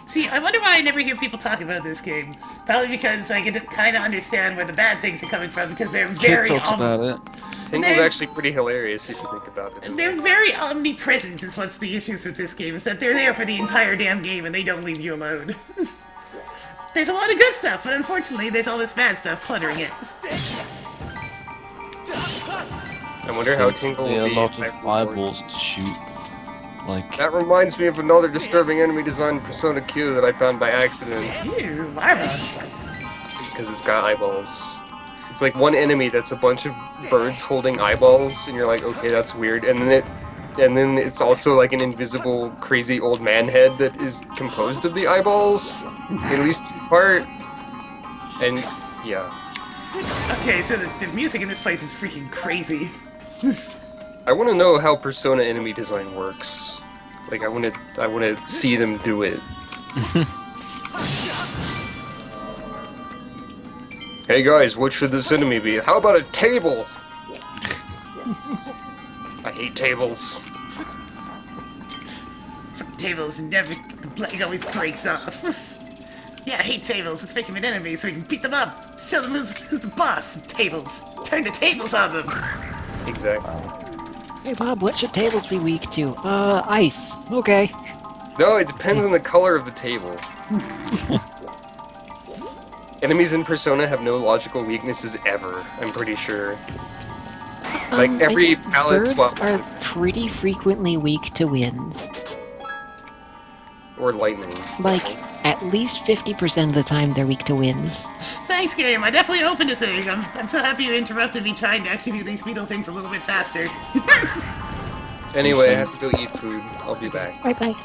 See, I wonder why I never hear people talk about this game. Probably because I can kind of understand where the bad things are coming from, because they're Kid very talks about it. Tingle's actually pretty hilarious if you think about it. they're very omnipresent is what's the issues with this game, is that they're there for the entire damn game and they don't leave you alone. There's a lot of good stuff, but unfortunately there's all this bad stuff cluttering it. I wonder how Tingle will be. A lot of eyeballs to shoot. Like That reminds me of another disturbing enemy design in Persona Q that I found by accident. Ew, larva. Because it's got eyeballs. It's like one enemy that's a bunch of birds holding eyeballs, and you're like, okay, that's weird. And then it's also like an invisible, crazy old man head that is composed of the eyeballs, at least in part. And yeah, Okay, so the music in this place is freaking crazy. I want to know how Persona enemy design works. Like, I want to see them do it. Hey guys, what should this enemy be? How about a table? I hate tables. Tables never, the blade always breaks off. Yeah, I hate tables. Let's make him an enemy so we can beat them up. Show them who's the boss of tables. Turn the tables on them. Exactly. Hey Bob, what should tables be weak to? Ice. Okay. No, it depends on the color of the table. Enemies in Persona have no logical weaknesses ever, I'm pretty sure. Like, every palette birds swap... are pretty frequently weak to winds. Or lightning. Like, at least 50% of the time they're weak to winds. Thanks, game. I definitely open to things. I'm so happy you interrupted me trying to actually do these beetle things a little bit faster. Anyway, I have to go eat food. I'll be back. Bye-bye.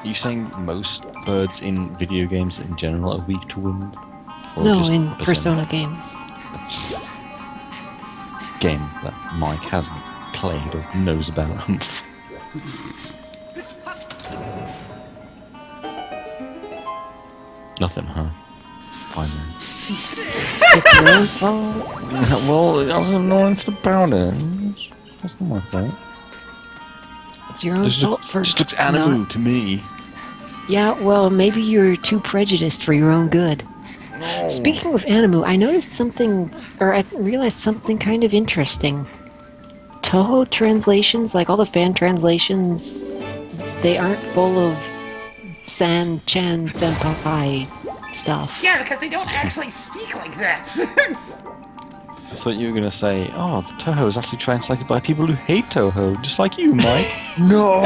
Are you saying most birds in video games in general are weak to wind? Or No, just in Persona games. Game that Mike hasn't played or knows about. Nothing, huh? Fine then. It's your own fault. Well, I wasn't knowing anything about it. That's not my fault. It's your own This fault for just looks animal not- to me. Yeah, well, maybe you're too prejudiced for your own good. No. Speaking of Animu, I noticed something, or I realized something kind of interesting. Toho translations, like all the fan translations, they aren't full of San-chan senpai stuff. Yeah, because they don't actually speak like that. I thought you were gonna say, "Oh, the Toho is actually translated by people who hate Toho, just like you, Mike." No.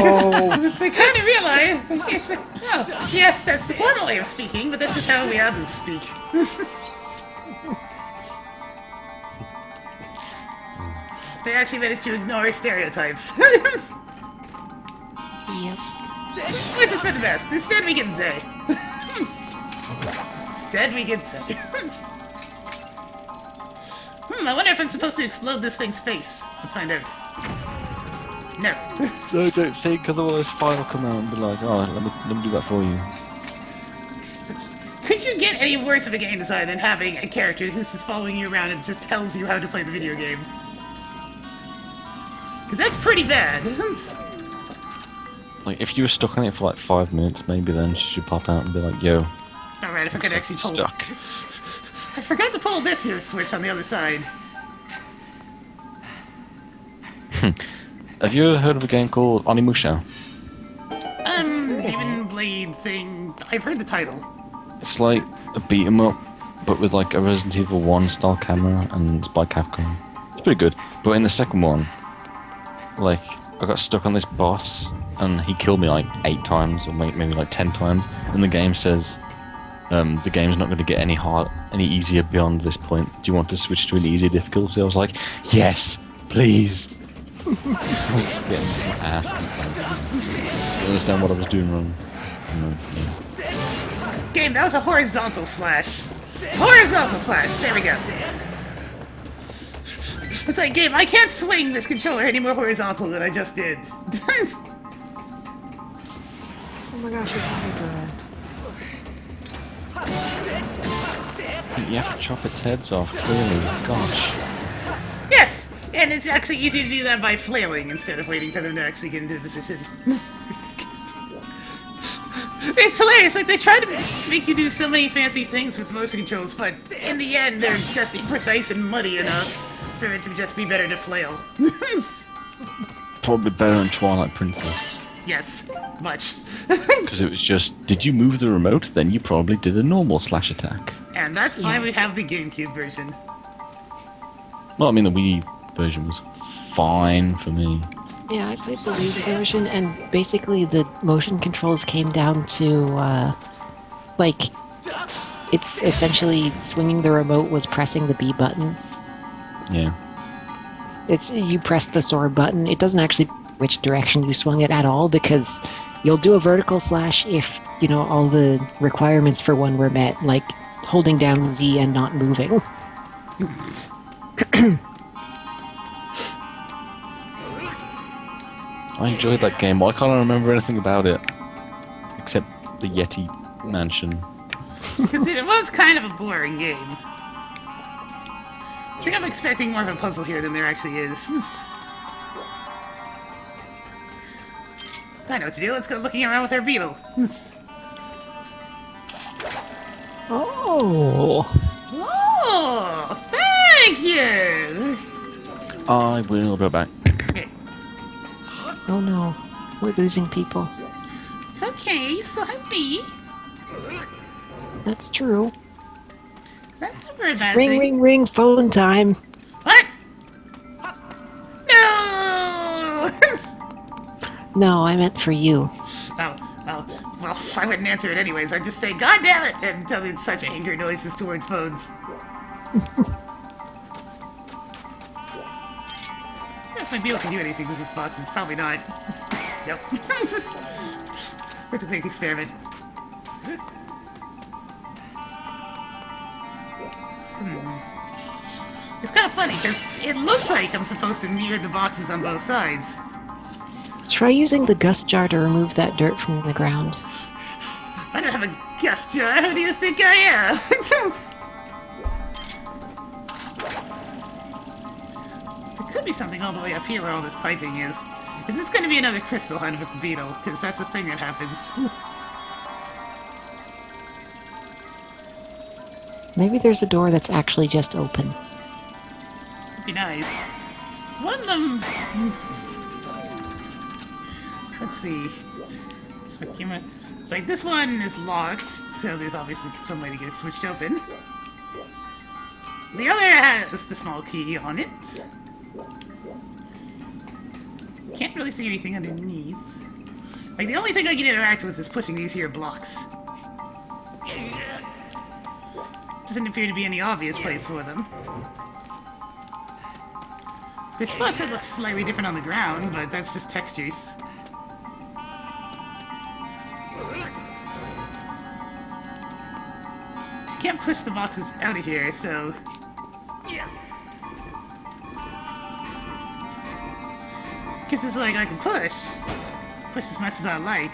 They kind of realize. Oh, yes, that's the formal way of speaking, but this is how we others speak. They actually managed to ignore stereotypes. Yep. This is for the best. Instead, we get Zay. Instead, we get Zay. I wonder if I'm supposed to explode this thing's face. Let's find out. No. No, don't think, because otherwise Fire will come out and be like, "Oh, let me do that for you." Could you get any worse of a game design than having a character who's just following you around and just tells you how to play the video game? Because that's pretty bad. Like, if you were stuck on it for like 5 minutes, maybe then she should pop out and be like, "Yo, Alright, if I could actually pull... stuck." I forgot to pull this here switch on the other side. Have you ever heard of a game called Onimusha? Demon Blade thing. I've heard the title. It's like a beat 'em up, but with like a Resident Evil 1 style camera, and it's by Capcom. It's pretty good. But in the second one, like, I got stuck on this boss, and he killed me like 8 times, or maybe like 10 times, and the game says, the game's not going to get any easier beyond this point. Do you want to switch to an easier difficulty? I was like, yes, please. I was just getting my ass kicked. You understand what I was doing wrong? No, yeah. Game, that was a horizontal slash. Horizontal slash, there we go. It's like, game, I can't swing this controller any more horizontal than I just did. Oh my gosh, it's hyper. You have to chop its heads off, clearly. Gosh. Yes! And it's actually easy to do that by flailing instead of waiting for them to actually get into the position. It's hilarious, like they try to make you do so many fancy things with motion controls, but in the end they're just imprecise and muddy enough for it to just be better to flail. Probably better than Twilight Princess. Yes, much. Because it was just, did you move the remote? Then you probably did a normal slash attack. And that's why we have the GameCube version. Well, I mean, the Wii version was fine for me. Yeah, I played the Wii version, and basically the motion controls came down to, like, it's essentially swinging the remote was pressing the B button. Yeah. You press the sword button. It doesn't actually which direction you swung it at all, because you'll do a vertical slash if, you know, all the requirements for one were met, like holding down Z and not moving. I enjoyed that game. Why can't I remember anything about it? Except the Yeti mansion. Because it was kind of a boring game. I think I'm expecting more of a puzzle here than there actually is. I know what to do. Let's go looking around with our beetle. Oh! Oh, thank you! I will be back. Okay. Oh no, we're losing people. It's okay, you still have me. That's true. That's never a bad Ring, thing. ring, ring, phone time. What? No! No, I meant for you. Oh, well, I wouldn't answer it anyways. I'd just say, God damn it! And tell me such anger noises towards phones. If my beetle can do anything with this box, it's probably not. Nope. Worth a quick experiment. It's kind of funny, because it looks like I'm supposed to mirror the boxes on both sides. Try using the gust jar to remove that dirt from the ground. I don't have a gust jar. How do you think I am? There could be something all the way up here where all this piping is. Is this going to be another crystal hunt with the beetle? Because that's the thing that happens. Maybe there's a door that's actually just open. Would be nice. One of them... Let's see. It's my camera. It's like this one is locked, so there's obviously some way to get it switched open. The other has the small key on it. Can't really see anything underneath. Like, the only thing I can interact with is pushing these here blocks. Doesn't appear to be any obvious place for them. There's spots that look slightly different on the ground, but that's just textures. I can't push the boxes out of here, so... Because it's like I can push as much as I like,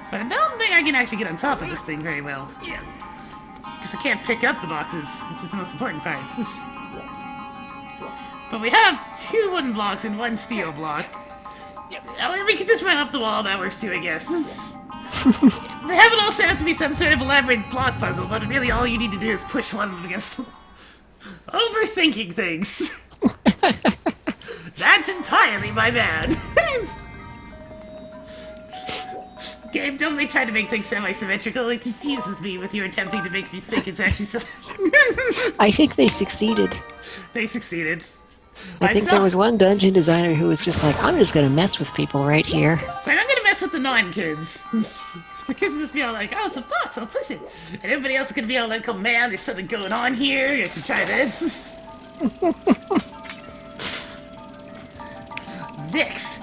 but I don't think I can actually get on top of this thing very well. Because I can't pick up the boxes, which is the most important part. But we have 2 wooden blocks and 1 steel block. Or we could just run up the wall, that works too, I guess. They have it all set up to be some sort of elaborate block puzzle, but really all you need to do is push one of them against the... Overthinking things. That's entirely my bad. Game, don't they try to make things semi-symmetrical? It confuses me with your attempting to make me think it's actually so... I think they succeeded. They succeeded. I think there was one dungeon designer who was just like, I'm just gonna mess with people right here. So I'm not gonna mess with the non-kids. The kids just be all like, oh, it's a box, I'll push it. And everybody else is gonna be all like, oh man, there's something going on here, you should try this. Dicks.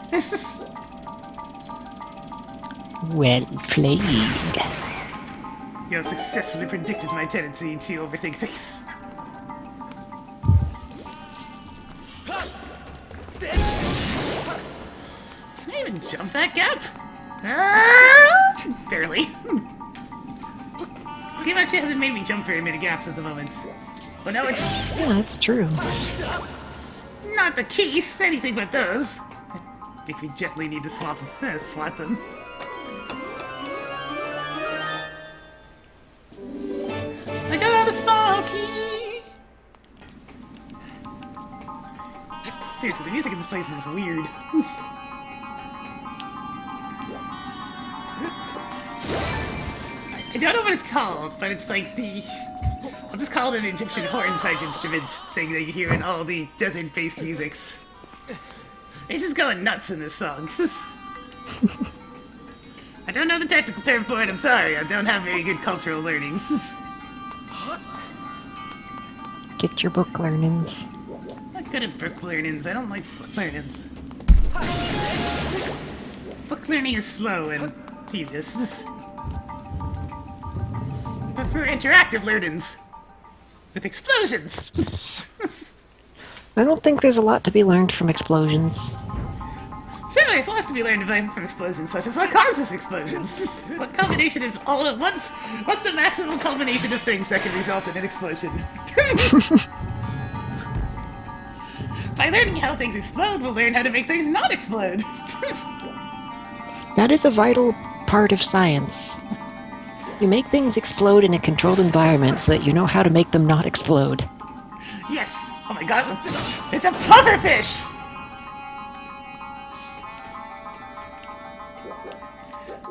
Well played. You have successfully predicted my tendency to overthink things. Can I even jump that gap? Barely. This game actually hasn't made me jump very many gaps at the moment. But now it's... Yeah, that's true. Not the keys, anything but those. I think we gently need to swap them. I got a small key! Seriously, the music in this place is weird. I don't know what it's called, but it's like the... I'll just call it an Egyptian horn-type instrument thing that you hear in all the desert-based musics. He's just going nuts in this song. I don't know the technical term for it, I'm sorry. I don't have very good cultural learnings. Get your book learnings. I'm not good at book learnings. I don't like book learnings. Book learning is slow and tedious. I prefer interactive learnings. With explosions! I don't think there's a lot to be learned from explosions. Sure, there's lots to be learned from explosions, such as what causes explosions. What combination of all at once? What's the maximum combination of things that can result in an explosion? By learning how things explode, we'll learn how to make things not explode. That is a vital part of science. You make things explode in a controlled environment so that you know how to make them not explode. Yes! Oh my god, it's a pufferfish!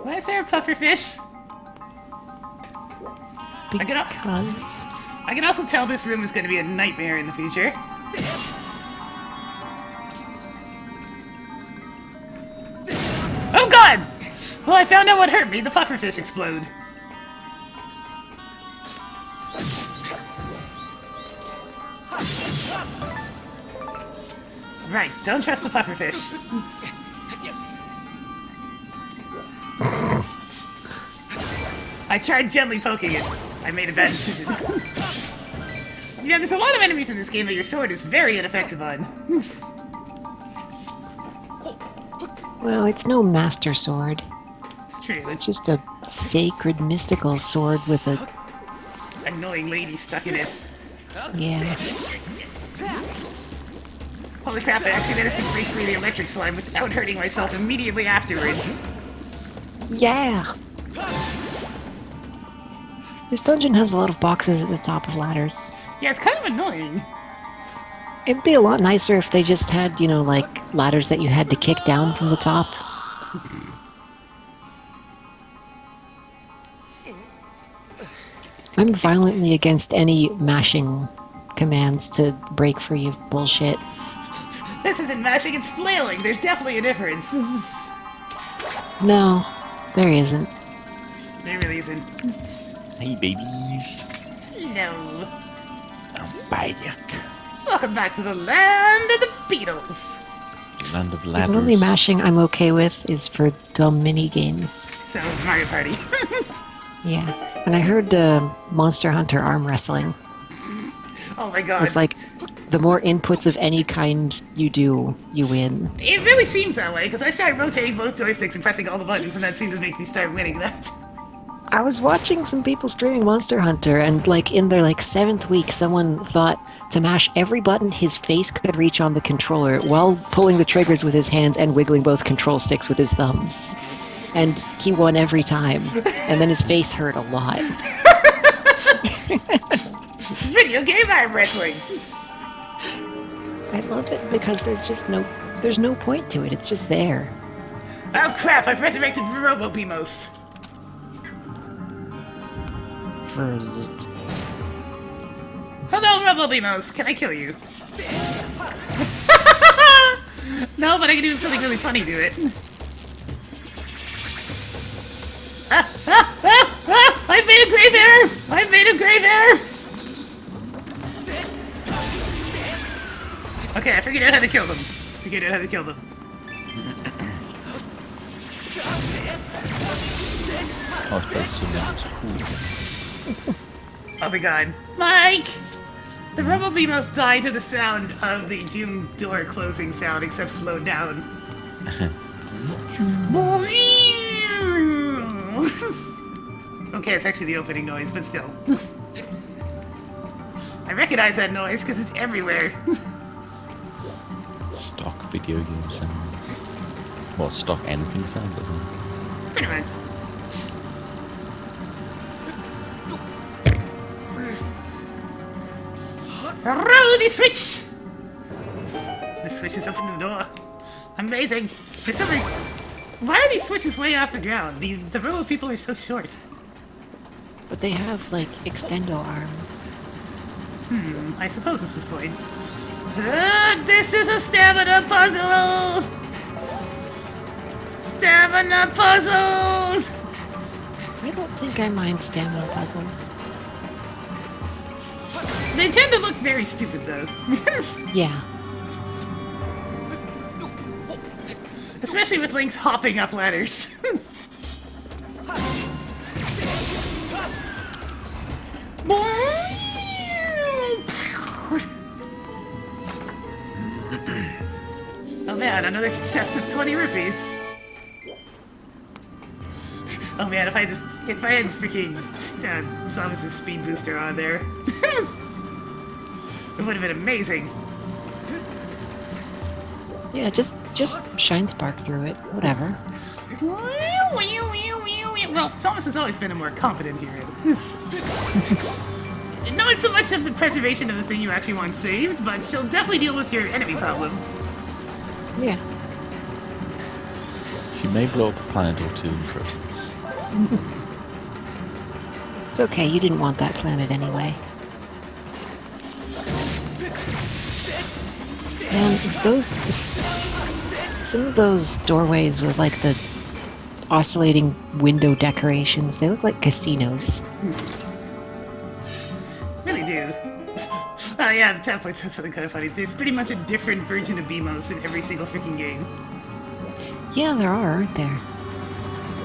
Why is there a pufferfish? Because... I can also tell this room is going to be a nightmare in the future. Oh god! Well, I found out what hurt me. The pufferfish explode. Right, don't trust the pufferfish. I tried gently poking it. I made a bad decision. Yeah, there's a lot of enemies in this game that your sword is very ineffective on. Well, it's no master sword. It's true. It's just a sacred mystical sword with a... annoying lady stuck in it. yeah. Holy crap, I actually managed to break through the electric slime without hurting myself immediately afterwards. Yeah! This dungeon has a lot of boxes at the top of ladders. Yeah, it's kind of annoying. It'd be a lot nicer if they just had, you know, like, ladders that you had to kick down from the top. I'm violently against any mashing commands to break free of bullshit. This isn't mashing, it's flailing. There's definitely a difference. No, there isn't. There really isn't. Hey, babies. No. I'm back. Welcome back to the land of the Beatles. Land of The ladders. only mashing I'm okay with is for dumb mini games. So, Mario Party. Yeah, and I heard Monster Hunter arm wrestling. Oh my god. It's like, the more inputs of any kind you do, you win. It really seems that way, because I started rotating both joysticks and pressing all the buttons, and that seemed to make me start winning that. I was watching some people streaming Monster Hunter, and like in their like 7th week, someone thought to mash every button his face could reach on the controller while pulling the triggers with his hands and wiggling both control sticks with his thumbs. And he won every time. And then his face hurt a lot. Video game arm wrestling! I love it because there's no point to it. It's just there. Oh crap, I've resurrected Robo Beamos. First. Hello, Robo Beamos. Can I kill you? No, but I can do something really funny to it. I made a grave error! I made a grave error! Okay, I figured out how to kill them. Oh, that's cool. Oh my god. Mike! The Robo Beamos die to the sound of the Doom door closing sound, except slowed down. Okay, it's actually the opening noise, but still. I recognize that noise because it's everywhere. video game sounds. Well, stock anything sound, I think. Pretty much. Roll the switch! The switch has opened the door. Amazing. There's something. Why are these switches way off the ground? The row of people are so short. But they have, like, extendo arms. I suppose this is point. This is a stamina puzzle! Stamina puzzle! I don't think I mind stamina puzzles. They tend to look very stupid, though. Yeah. Especially with Link's hopping up ladders. Oh man, another chest of 20 rupees. Oh man, if I had freaking Samus's speed booster on there, it would have been amazing. Yeah, just shine spark through it. Whatever. Well, Samus has always been a more confident hero. Not so much of the preservation of the thing you actually want saved, but she'll definitely deal with your enemy problem. Yeah. She may blow up a planet or two for instance. It's okay, you didn't want that planet anyway. And some of those doorways with like the oscillating window decorations, they look like casinos. Really do. Oh yeah, the chat point says something kind of funny. There's pretty much a different version of BMOS in every single freaking game. Yeah, there are, aren't there?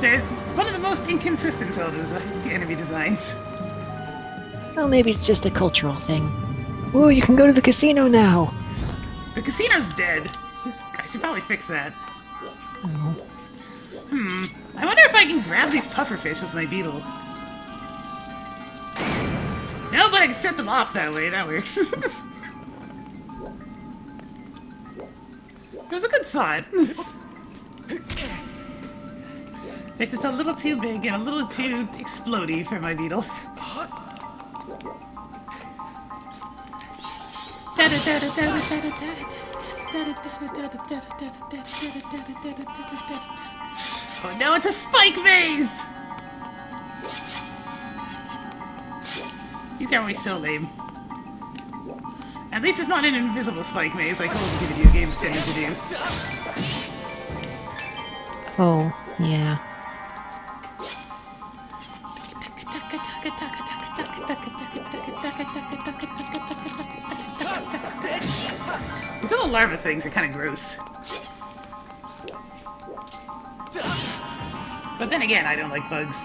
There's one of the most inconsistent Zelda's enemy designs. Well, maybe it's just a cultural thing. Whoa, you can go to the casino now! The casino's dead. I should probably fix that. Oh. I wonder if I can grab these pufferfish with my beetle. No, but I can set them off that way. That works. It was a good thought. They're just a little too big and a little too explodey for my beetle. Oh no, it's a spike maze! These are always so lame. At least it's not an invisible spike maze like all the video games tend to do. Oh, yeah. These little larva things are kind of gross. But then again, I don't like bugs.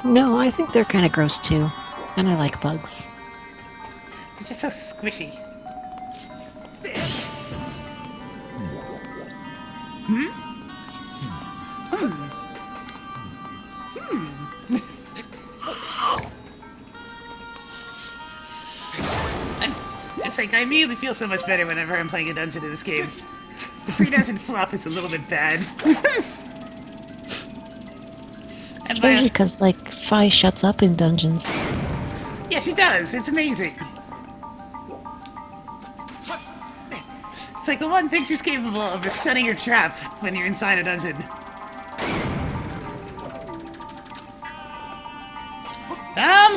No, I think they're kind of gross too. And I like bugs. They're just so squishy. It's like I immediately feel so much better whenever I'm playing a dungeon in this game. The pre-dungeon fluff is a little bit bad. Especially because, like, Fi shuts up in dungeons. Yeah, she does. It's amazing. It's like the one thing she's capable of is shutting your trap when you're inside a dungeon.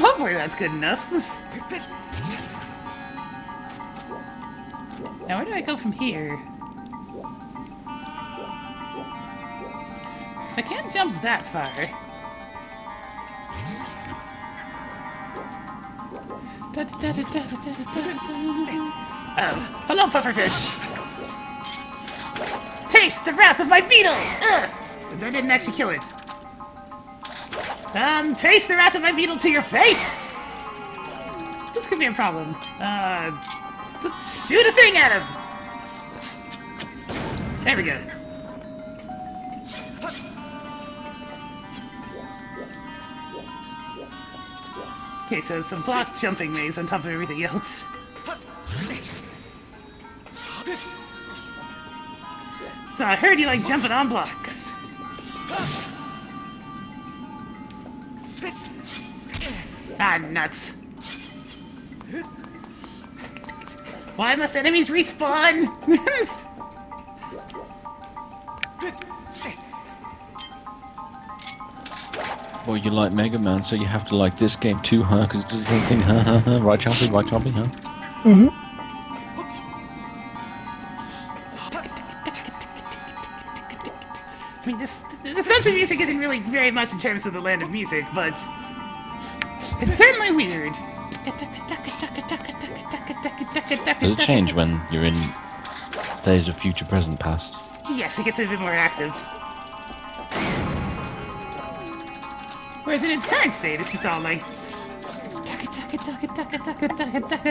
Hopefully that's good enough. Now, where do I go from here? Because I can't jump that far. Oh, hello, pufferfish. Taste the wrath of my beetle! Ugh! That didn't actually kill it. Taste the wrath of my beetle to your face! This could be a problem. Shoot a thing at him! There we go. Okay, so some block jumping maze on top of everything else. So I heard you like jumping on blocks. Ah, nuts. Why must enemies respawn? Well, you like Mega Man, so you have to like this game too, huh? Because it does the same thing, huh? Right, Chompy? Right, Chompy, huh? Mm-hmm. I mean, the sound of music isn't really very much in terms of the land of music, but it's certainly weird. Does it change when you're in Days of Future Present Past? Yes, it gets a bit more active. Whereas in its current state, it's just all like.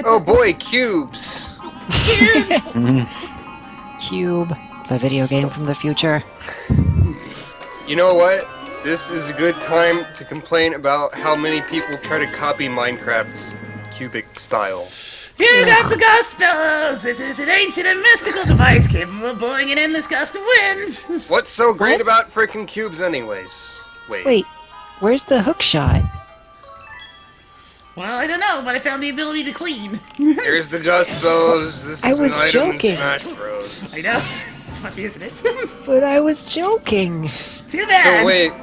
Oh boy, cubes! Cube, the video game from the future. You know what? This is a good time to complain about how many people try to copy Minecraft's cubic style. Here comes the gust bellows! This is an ancient and mystical device capable of blowing an endless gust of wind! What's so great What? about frickin' cubes anyways? Wait, where's the hook shot? Well, I don't know, but I found the ability to clean. There's the gust bellows. This I is was an item joking. in Smash Bros. I know. It's funny, isn't it? But I was joking. Too bad! So wait,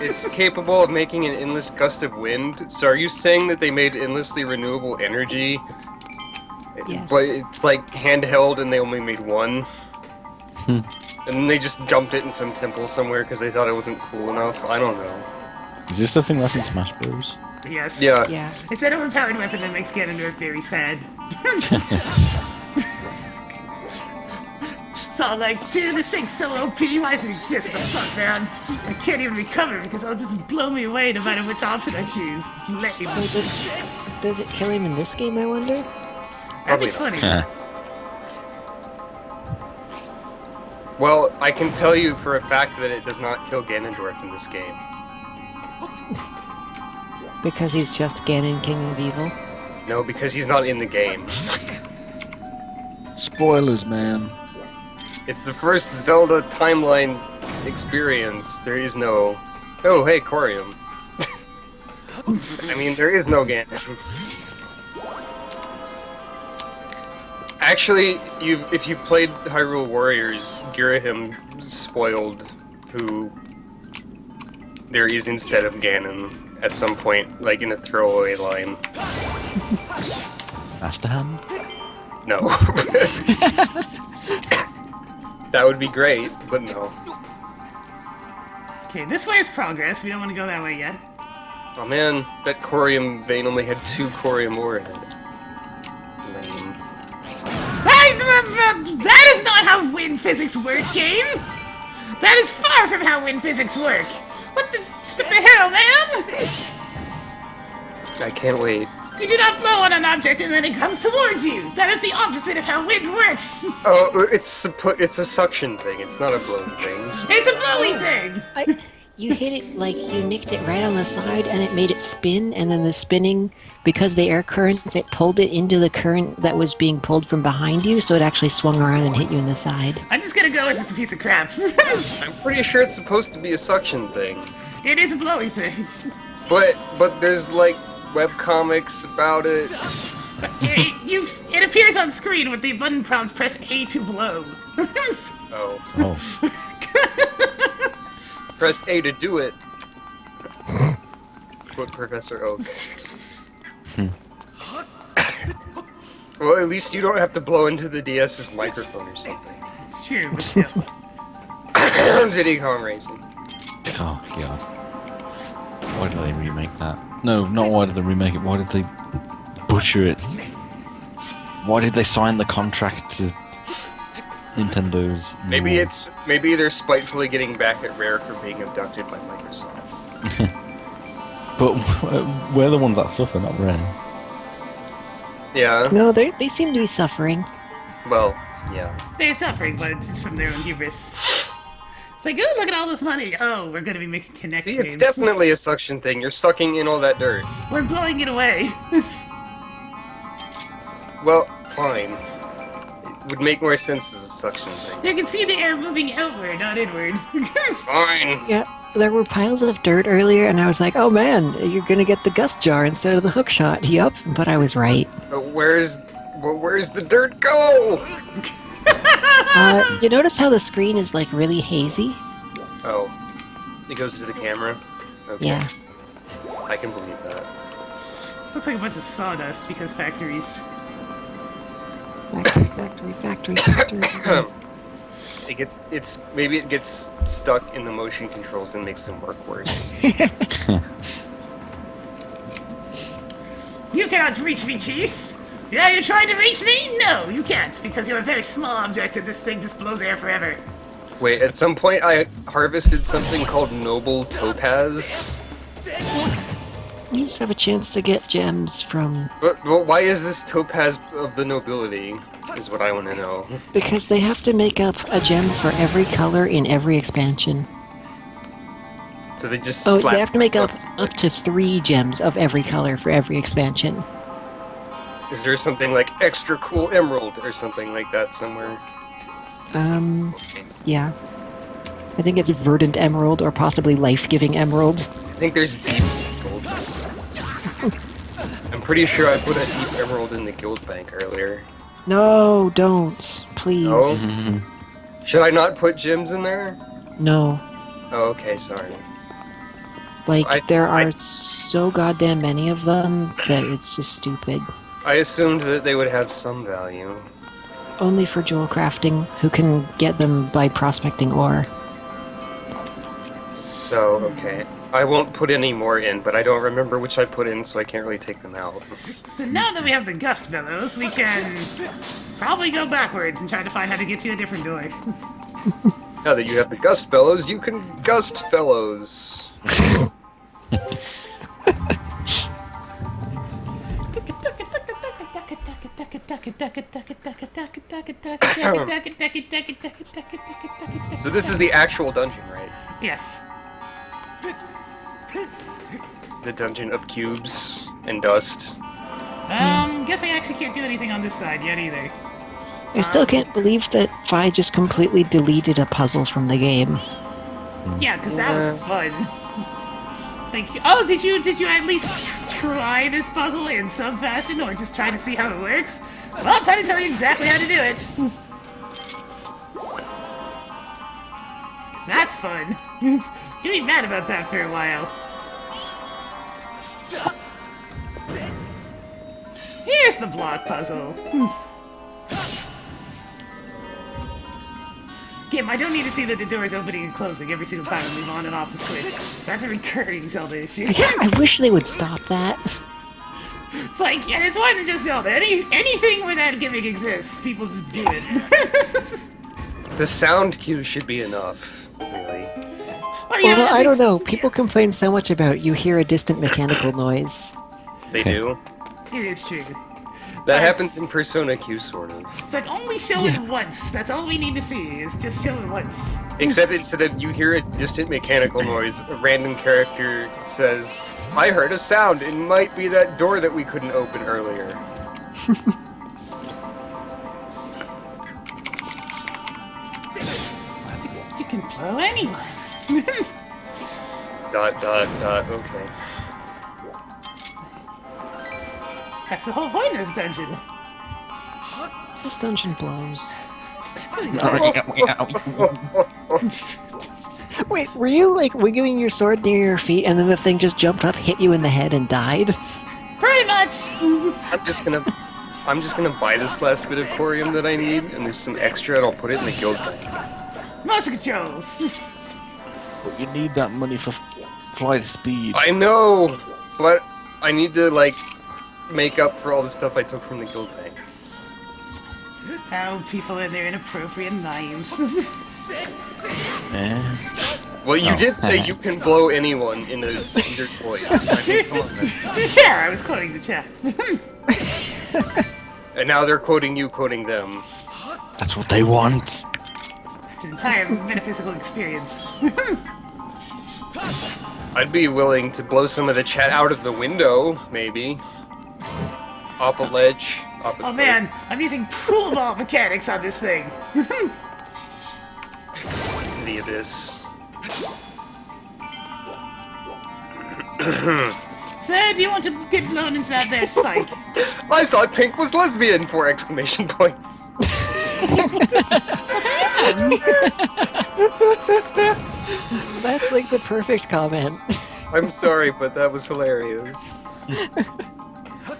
it's capable of making an endless gust of wind? So are you saying that they made endlessly renewable energy? Yes. But it's like handheld and they only made one? And then they just dumped it in some temple somewhere because they thought it wasn't cool enough? I don't know. Is this something that's in Smash Bros? Yes. Yeah. Yeah. It's an overpowered weapon that makes Ganondorf very sad. So I'm like, dude, this thing's so OP, why does it exist? The fuck, man? I can't even recover because it'll just blow me away no matter which option I choose. It's lame. So does it kill him in this game, I wonder? That'd be Probably funny. Well, I can tell you for a fact that it does not kill Ganondorf in this game. Because he's just Ganon, King of Evil? No, because he's not in the game. Spoilers, man. It's the first Zelda timeline experience. There is no... Oh, hey, Corium. I mean, there is no Ganon. Actually, if you played Hyrule Warriors, Girahim spoiled who there is instead of Ganon at some point, like in a throwaway line. Master Hand? No. That would be great, but no. Okay, this way is progress. We don't want to go that way yet. Oh man, that Corium vein only had 2 Corium ore in it. Lame. That is not how wind physics work, game! That is far from how wind physics work! What the hell, man? I can't wait. You do not blow on an object and then it comes towards you! That is the opposite of how wind works! Oh, it's a suction thing, it's not a blow thing. It's a blowy thing! You hit it, like, you nicked it right on the side, and it made it spin, and then the spinning, because the air currents, it pulled it into the current that was being pulled from behind you, so it actually swung around and hit you in the side. I'm just gonna go with this piece of crap. I'm pretty sure it's supposed to be a suction thing. It is a blowy thing. But there's like webcomics about it. It appears on screen with the button prompt, press A to blow. Oh. Oh. Press A to do it. Quote Professor Oak. Well, at least you don't have to blow into the DS's microphone or something. It's true, but still. Diddy Kong Racing. Oh, God. Why did they remake that? No, not why did they remake it, why did they butcher it? Why did they sign the contract to Nintendo's Maybe rules? maybe they're spitefully getting back at Rare for being abducted by Microsoft. But we're the ones that suffer, not Rare. Yeah. No, they seem to be suffering. Well, yeah. They're suffering, but it's from their own hubris. It's like, oh, look at all this money. Oh, we're gonna be making Connect See, games. it's definitely a suction thing. You're sucking in all that dirt. We're blowing it away. Well, fine. would make more sense as a suction thing. You can see the air moving outward, not inward. Fine. Yeah, there were piles of dirt earlier, and I was like, oh man, you're gonna get the gust jar instead of the hook shot. Yup, but I was right. But where's the dirt go? You notice how the screen is like really hazy? Oh, it goes to the camera. Okay. Yeah. I can believe that. Looks like a bunch of sawdust because factories. Factory. Maybe it gets stuck in the motion controls and makes them work worse. You cannot reach me, Keith! Yeah, you're trying to reach me? No, you can't, because you're a very small object and this thing just blows air forever. Wait, at some point I harvested something called Noble Topaz. You just have a chance to get gems from... Well, why is this Topaz of the nobility, is what I want to know. Because they have to make up a gem for every color in every expansion. So they just Oh, slap they have to make up up. to 3 gems of every color for every expansion. Is there something like extra cool emerald or something like that somewhere? Yeah. I think it's verdant emerald or possibly life-giving emerald. I think there's deep gold. I'm pretty sure I put a deep emerald in the guild bank earlier. No, don't. Please. No? Should I not put gems in there? No. Oh, okay, sorry. Like, there are so goddamn many of them that it's just stupid. I assumed that they would have some value. Only for jewel crafting, who can get them by prospecting ore. So, okay. I won't put any more in, but I don't remember which I put in, so I can't really take them out. So now that we have the gust bellows, we can probably go backwards and try to find how to get to a different door. Now that you have the gust bellows, you can gust fellows. So this is the actual dungeon, right? Yes. The dungeon of cubes and dust. Guess I actually can't do anything on this side yet either. I still can't believe that Fi just completely deleted a puzzle from the game. Yeah, because that was fun. Thank you. Oh, did you at least try this puzzle in some fashion, or just try to see how it works? Well, I'm trying to tell you exactly how to do it. 'Cause that's fun. You'll be mad about that for a while. Here's the block puzzle. Kim, I don't need to see that the door is opening and closing every single time I move on and off the switch. That's a recurring Zelda issue. I wish they would stop that. It's like, yeah, it's more than just Zelda. Anything where that gimmick exists, people just do it. The sound cue should be enough, really. Or, yeah, Well, at I don't least- know. People complain so much about you hear a distant mechanical noise. They do. It is true. That happens in Persona Q, sort of. It's like, only show it once. That's all we need to see, is just show it once. Except instead of you hear a distant mechanical noise, a random character says, I heard a sound. It might be that door that we couldn't open earlier. You can blow anyone. Okay. That's the whole point of this dungeon. This dungeon blows. Wait, were you like wiggling your sword near your feet and then the thing just jumped up, hit you in the head, and died? Pretty much. I'm just gonna buy this last bit of corium that I need, and there's some extra, and I'll put it in the guild bank. Motion controls. But you need that money for flight speed. I know, but I need to like make up for all the stuff I took from the guild bank. How people and their inappropriate knives. Eh? Well, you Oh. did say you can blow anyone in a your voice. I mean, come on, man. To be fair, I was quoting the chat. And now they're quoting you, quoting them. That's what they want. It's an entire metaphysical experience. I'd be willing to blow some of the chat out of the window, maybe. Off a ledge. Oh man, I'm using pool ball mechanics on this thing. To the abyss. Sir, do you want to get blown into that there spike? I thought Pink was lesbian! 4 exclamation points. That's like the perfect comment. I'm sorry, but that was hilarious.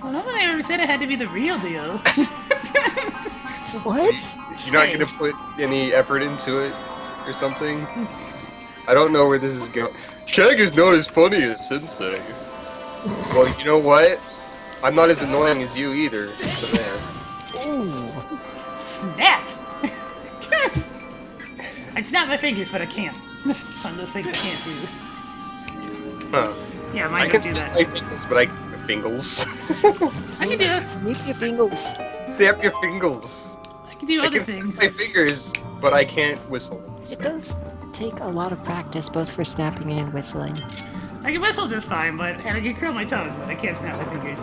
Well, nobody ever said it had to be the real deal. What? You're not gonna put any effort into it or something? I don't know where this is going. Shag is not as funny as Sensei. Well, you know what? I'm not as annoying as you either, so there. Ooh. Snap! I'd snap my fingers, but I can't. Some of those things I can't do. Huh. Yeah, I mine can don't do snap that. my fingers, but I... Fingers. I can do it. Snip your fingers. Snap your fingers. I can do I other can things. snap my fingers, but I can't whistle. It does take a lot of practice, both for snapping and whistling. I can whistle just fine, and I can curl my tongue, but I can't snap my fingers.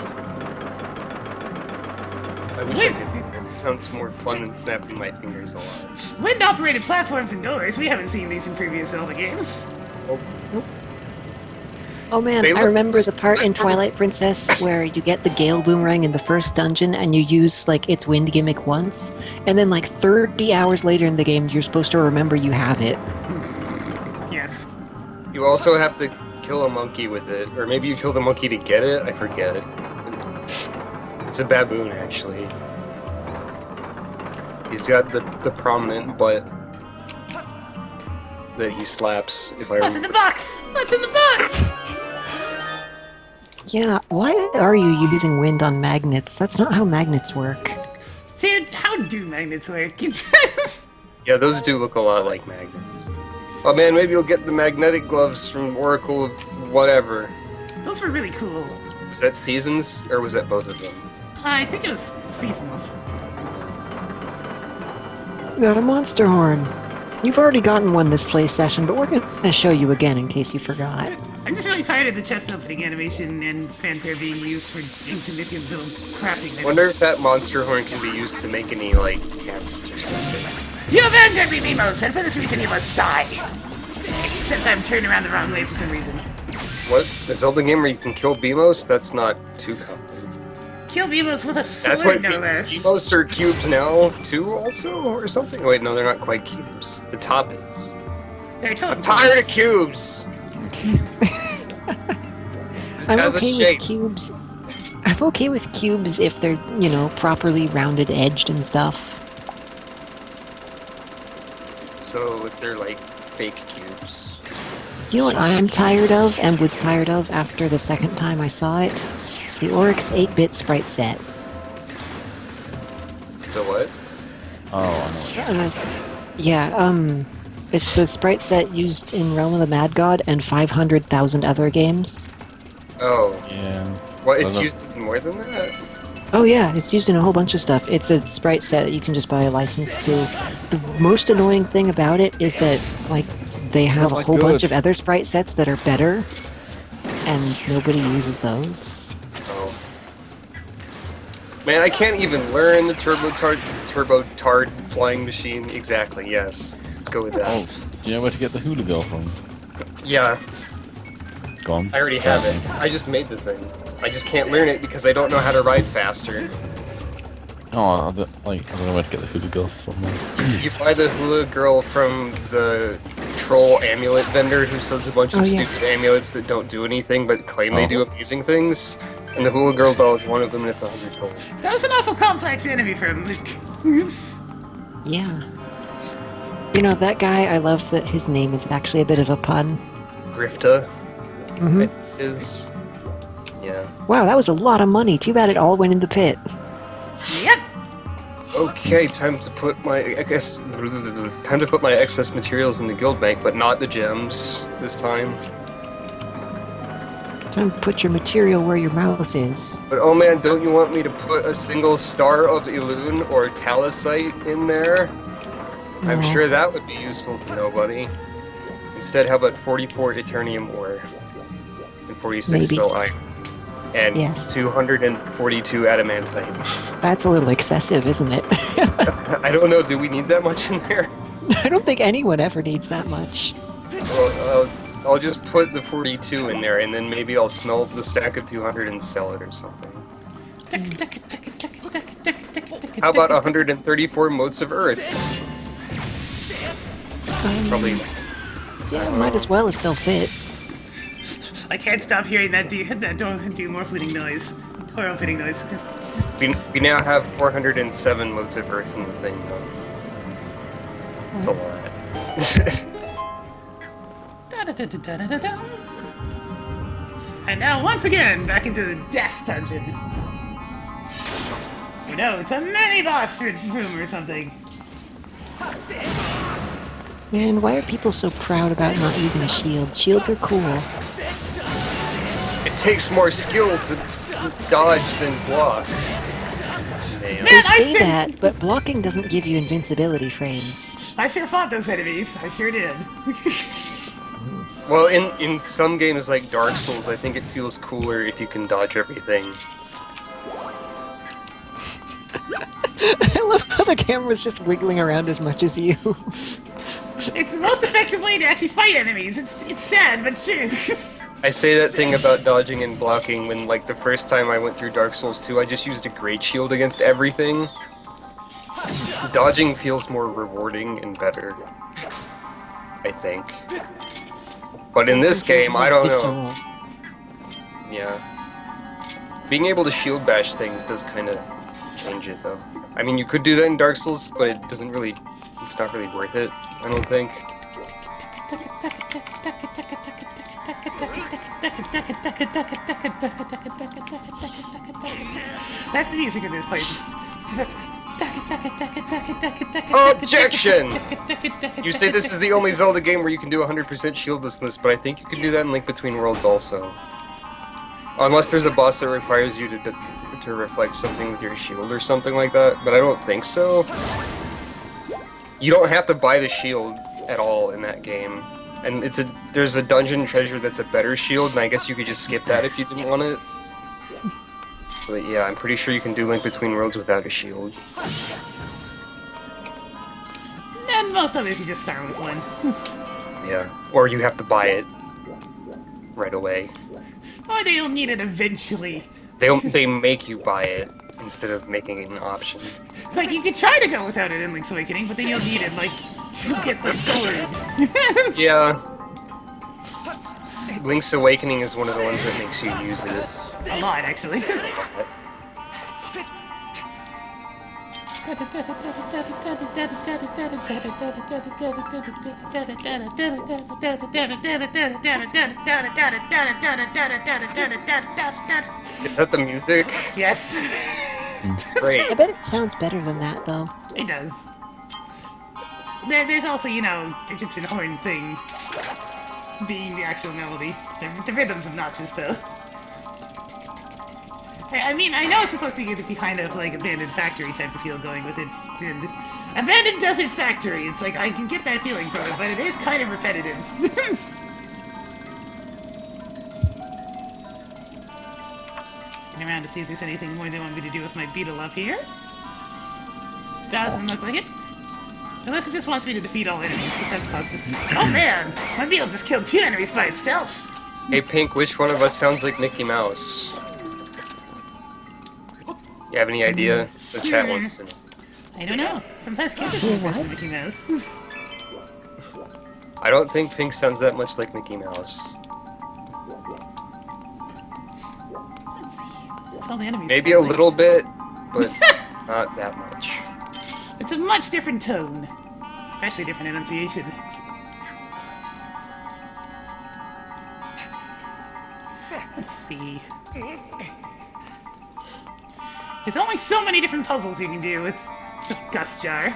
I wish I could. It sounds more fun than snapping my fingers a lot. Wind-operated platforms and doors. We haven't seen these in previous Zelda games. Oh man, They I look- remember the part in Twilight Princess where you get the Gale Boomerang in the first dungeon and you use like its wind gimmick once, and then like 30 hours later in the game you're supposed to remember you have it. Yes. You also have to kill a monkey with it, or maybe you kill the monkey to get it. I forget it. It's a baboon, actually. He's got the prominent butt that he slaps. If I What's in the remember. box? What's in the box? Yeah, why are you using wind on magnets? That's not how magnets work. Dude, how do magnets work? Yeah, those do look a lot like magnets. Oh man, maybe you'll get the magnetic gloves from Oracle of whatever. Those were really cool. Was that Seasons, or was that both of them? I think it was Seasons. You got a monster horn. You've already gotten one this play session, but we're gonna show you again in case you forgot. I'm just really tired of the chest opening animation and fanfare being used for insignificant little crafting. I wonder if that monster horn can be used to make any, like, cabinets or something. You abandoned me, Mimos, and for this reason you must die. Except I'm turned around the wrong way for some reason. What? A Zelda game where you can kill Beamos? That's not too common. Kill Mimos with a sword, That's what no less. Beamos are cubes now, too, also? Or something? Wait, no, they're not quite cubes. The top is. They're I'm tired of cubes! Just I'm has a okay shape. with cubes. I'm okay with cubes if they're, you know, properly rounded edged and stuff. So if they're, like, fake cubes. You know what I'm tired of and was tired of after the second time I saw it? The Oryx 8-bit sprite set. The what? Oh, I know. It's the sprite set used in Realm of the Mad God and 500,000 other games. Oh. Yeah. Well, it's Well, used in more than that? Oh yeah, it's used in a whole bunch of stuff. It's a sprite set that you can just buy a license to. The most annoying thing about it is that, like, they have a not whole bunch good. of other sprite sets that are better, and nobody uses those. Oh. Man, I can't even learn the Turbo Tard flying machine. Exactly, yes. Let's go with that. Oh, do you know where to get the hula girl from? Yeah, Go on. I already have it. I just made the thing. I just can't learn it because I don't know how to ride faster. Oh, I don't know where to get the hula girl from. You buy the hula girl from the troll amulet vendor who sells a bunch of Oh, yeah. stupid amulets that don't do anything but claim they Oh. do amazing things. And the hula girl doll is one of them, and it's 100 gold. That was an awful complex enemy for him. Yeah. You know, that guy, I love that his name is actually a bit of a pun. Grifta hmm is. Yeah. Wow, that was a lot of money. Too bad it all went in the pit. Yep. Okay, time to put my excess materials in the guild bank, but not the gems this time. Time to put your material where your mouth is. But oh man, don't you want me to put a single star of Elune or Talasite in there? I'm No. sure that would be useful to nobody. Instead, how about 44 Eternium ore and 46 Maybe. Spell Iron? and Yes. 242 adamantite. That's a little excessive, isn't it? I don't know, do we need that much in there? I don't think anyone ever needs that much. Well, I'll just put the 42 in there, and then maybe I'll smelt the stack of 200 and sell it or something. How about 134 motes of earth? Probably. Yeah, might as well if they'll fit. I can't stop hearing that don't do more fleeting noise. Horrible fleeting noise. We now have 407 motes of earth in the thing, though. It's a lot. And now, once again, back into the death dungeon. Oh no, it's a mini-boss room or something. Man, why are people so proud about not using a shield? Shields are cool. It takes more skill to dodge than block. Man, They I say should- that, but blocking doesn't give you invincibility frames. I sure fought those enemies. I sure did. Well, in some games like Dark Souls, I think it feels cooler if you can dodge everything. I love how the camera's just wiggling around as much as you. It's the most effective way to actually fight enemies. It's sad, but true. I say that thing about dodging and blocking when, like, the first time I went through Dark Souls 2, I just used a great shield against everything. Dodging feels more rewarding and better, I think. But in this game, I don't know. Visceral. Yeah. Being able to shield bash things does kind of change it, though. I mean, you could do that in Dark Souls, but it doesn't really... It's not really worth it, I don't think. That's the music of this place. It's just... Objection! You say this is the only Zelda game where you can do 100% shieldlessness, but I think you can do that in Link Between Worlds also. Unless there's a boss that requires you to reflect something with your shield or something like that, but I don't think so. You don't have to buy the shield at all in that game. And there's a dungeon treasure that's a better shield, and I guess you could just skip that if you didn't want it. But yeah, I'm pretty sure you can do Link Between Worlds without a shield. And most others you just start with one. Yeah. Or you have to buy it right away. Or you'll need it eventually. They make you buy it instead of making it an option. It's like you could try to go without it in Link's Awakening, but then you'll need it, like, to get the sword. Yeah. Link's Awakening is one of the ones that makes you use it. A lot, actually. Is that the music? Yes. Great. I bet it sounds better than that, though. It does. There's also, you know, Egyptian horn thing being the actual melody. The rhythm's obnoxious, though. I mean, I know it's supposed to get the kind of, like, abandoned factory type of feel going with it. And abandoned desert factory, it's like, I can get that feeling from it, but it is kind of repetitive. Looking around to see if there's anything more they want me to do with my beetle up here. Doesn't look like it. Unless it just wants me to defeat all enemies, because that's possible. Oh man! My beetle just killed 2 enemies by itself! Hey Pink, which one of us sounds like Mickey Mouse? You have any idea? The chat wants to know. I don't know. Sometimes kids Hey, are what? Mickey Mouse. I don't think Pink sounds that much like Mickey Mouse. Let's see. That's all the enemies. Maybe a little bit, but not that much. It's a much different tone. Especially different enunciation. Let's see. There's only so many different puzzles you can do with the Gust Jar.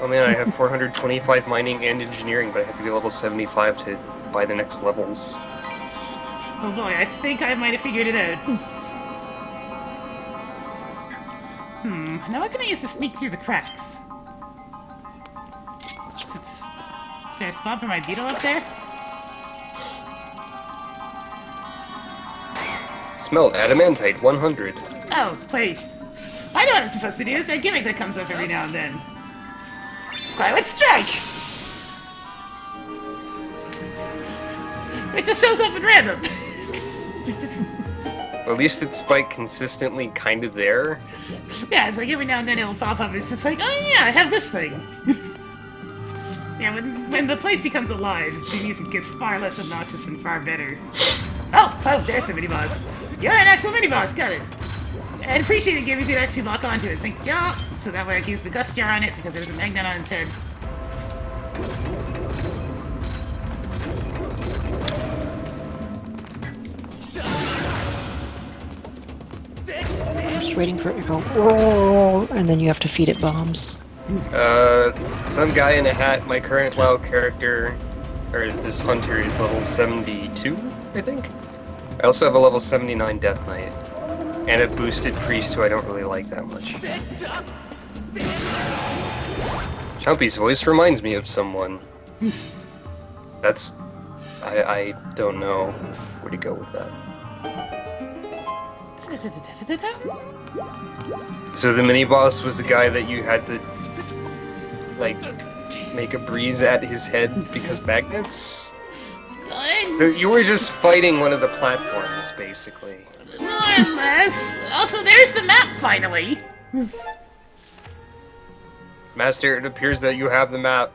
Oh man, I have 425 mining and engineering, but I have to be level 75 to buy the next levels. Oh boy, I think I might have figured it out. Now what can I use to sneak through the cracks? Is there a spot for my beetle up there? Smell adamantite 100. Oh, wait. I know what I'm supposed to do. It's that gimmick that comes up every now and then. Skyward Strike! It just shows up at random. At least it's like consistently kind of there. Yeah, it's like every now and then it'll pop up. It's just like, oh yeah, I have this thing. Yeah, when the place becomes alive, the music gets far less obnoxious and far better. Oh, there's the mini-boss. You're an actual mini-boss, got it. I'd appreciate it if you could actually lock onto it. Thank you. So that way I can use the gust jar on it because there's a magnet on its head. Just waiting for it to go, "Whoa," and then you have to feed it bombs. Some guy in a hat, my current WoW character, or this hunter is level 72, I think. I also have a level 79 Death Knight. And a boosted priest who I don't really like that much. Chompy's voice reminds me of someone. That's... I don't know where to go with that. So the mini-boss was the guy that you had to, like, make a breeze at his head because magnets? So you were just fighting one of the platforms, basically. More or less. Also, there's the map, finally. Master, it appears that you have the map.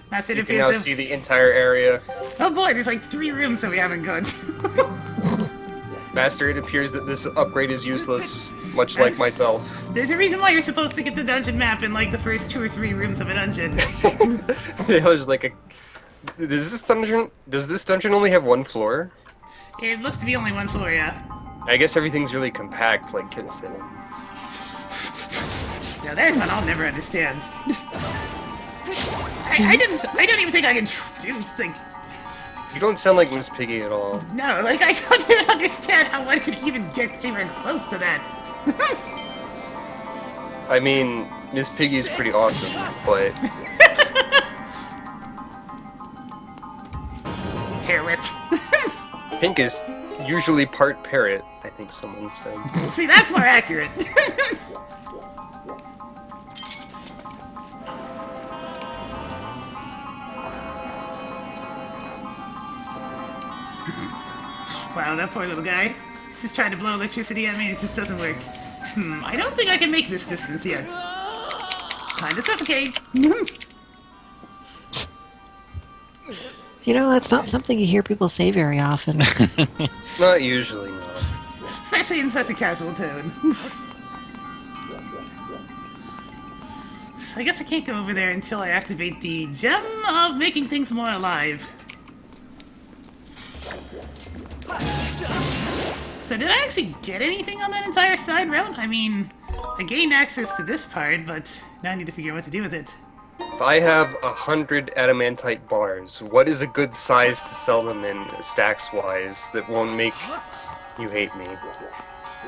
Master, it You can appears now to... see the entire area. Oh boy, there's like 3 rooms that we haven't gone to. Master, it appears that this upgrade is useless, much like myself. There's a reason why you're supposed to get the dungeon map in like the first 2 or 3 rooms of a dungeon. There's like a... Does this dungeon only have 1 floor? It looks to be only 1 floor, yeah. I guess everything's really compact, like Kid said. Now there's one I'll never understand. I don't even think I can do like... You don't sound like Miss Piggy at all. No, like I don't even understand how one could even get anywhere close to that. I mean, Miss Piggy is pretty awesome, but... Hair whip. Pink is usually part parrot, I think someone said. See, that's more accurate. Wow, that poor little guy. He's just trying to blow electricity at me, it just doesn't work. I don't think I can make this distance yet. Time to suffocate. You know, that's not something you hear people say very often. Not usually, no. Especially in such a casual tone. So I guess I can't go over there until I activate the gem of making things more alive. So did I actually get anything on that entire side route? I mean, I gained access to this part, but now I need to figure out what to do with it. If I have 100 adamantite bars, what is a good size to sell them in stacks-wise that won't make you hate me?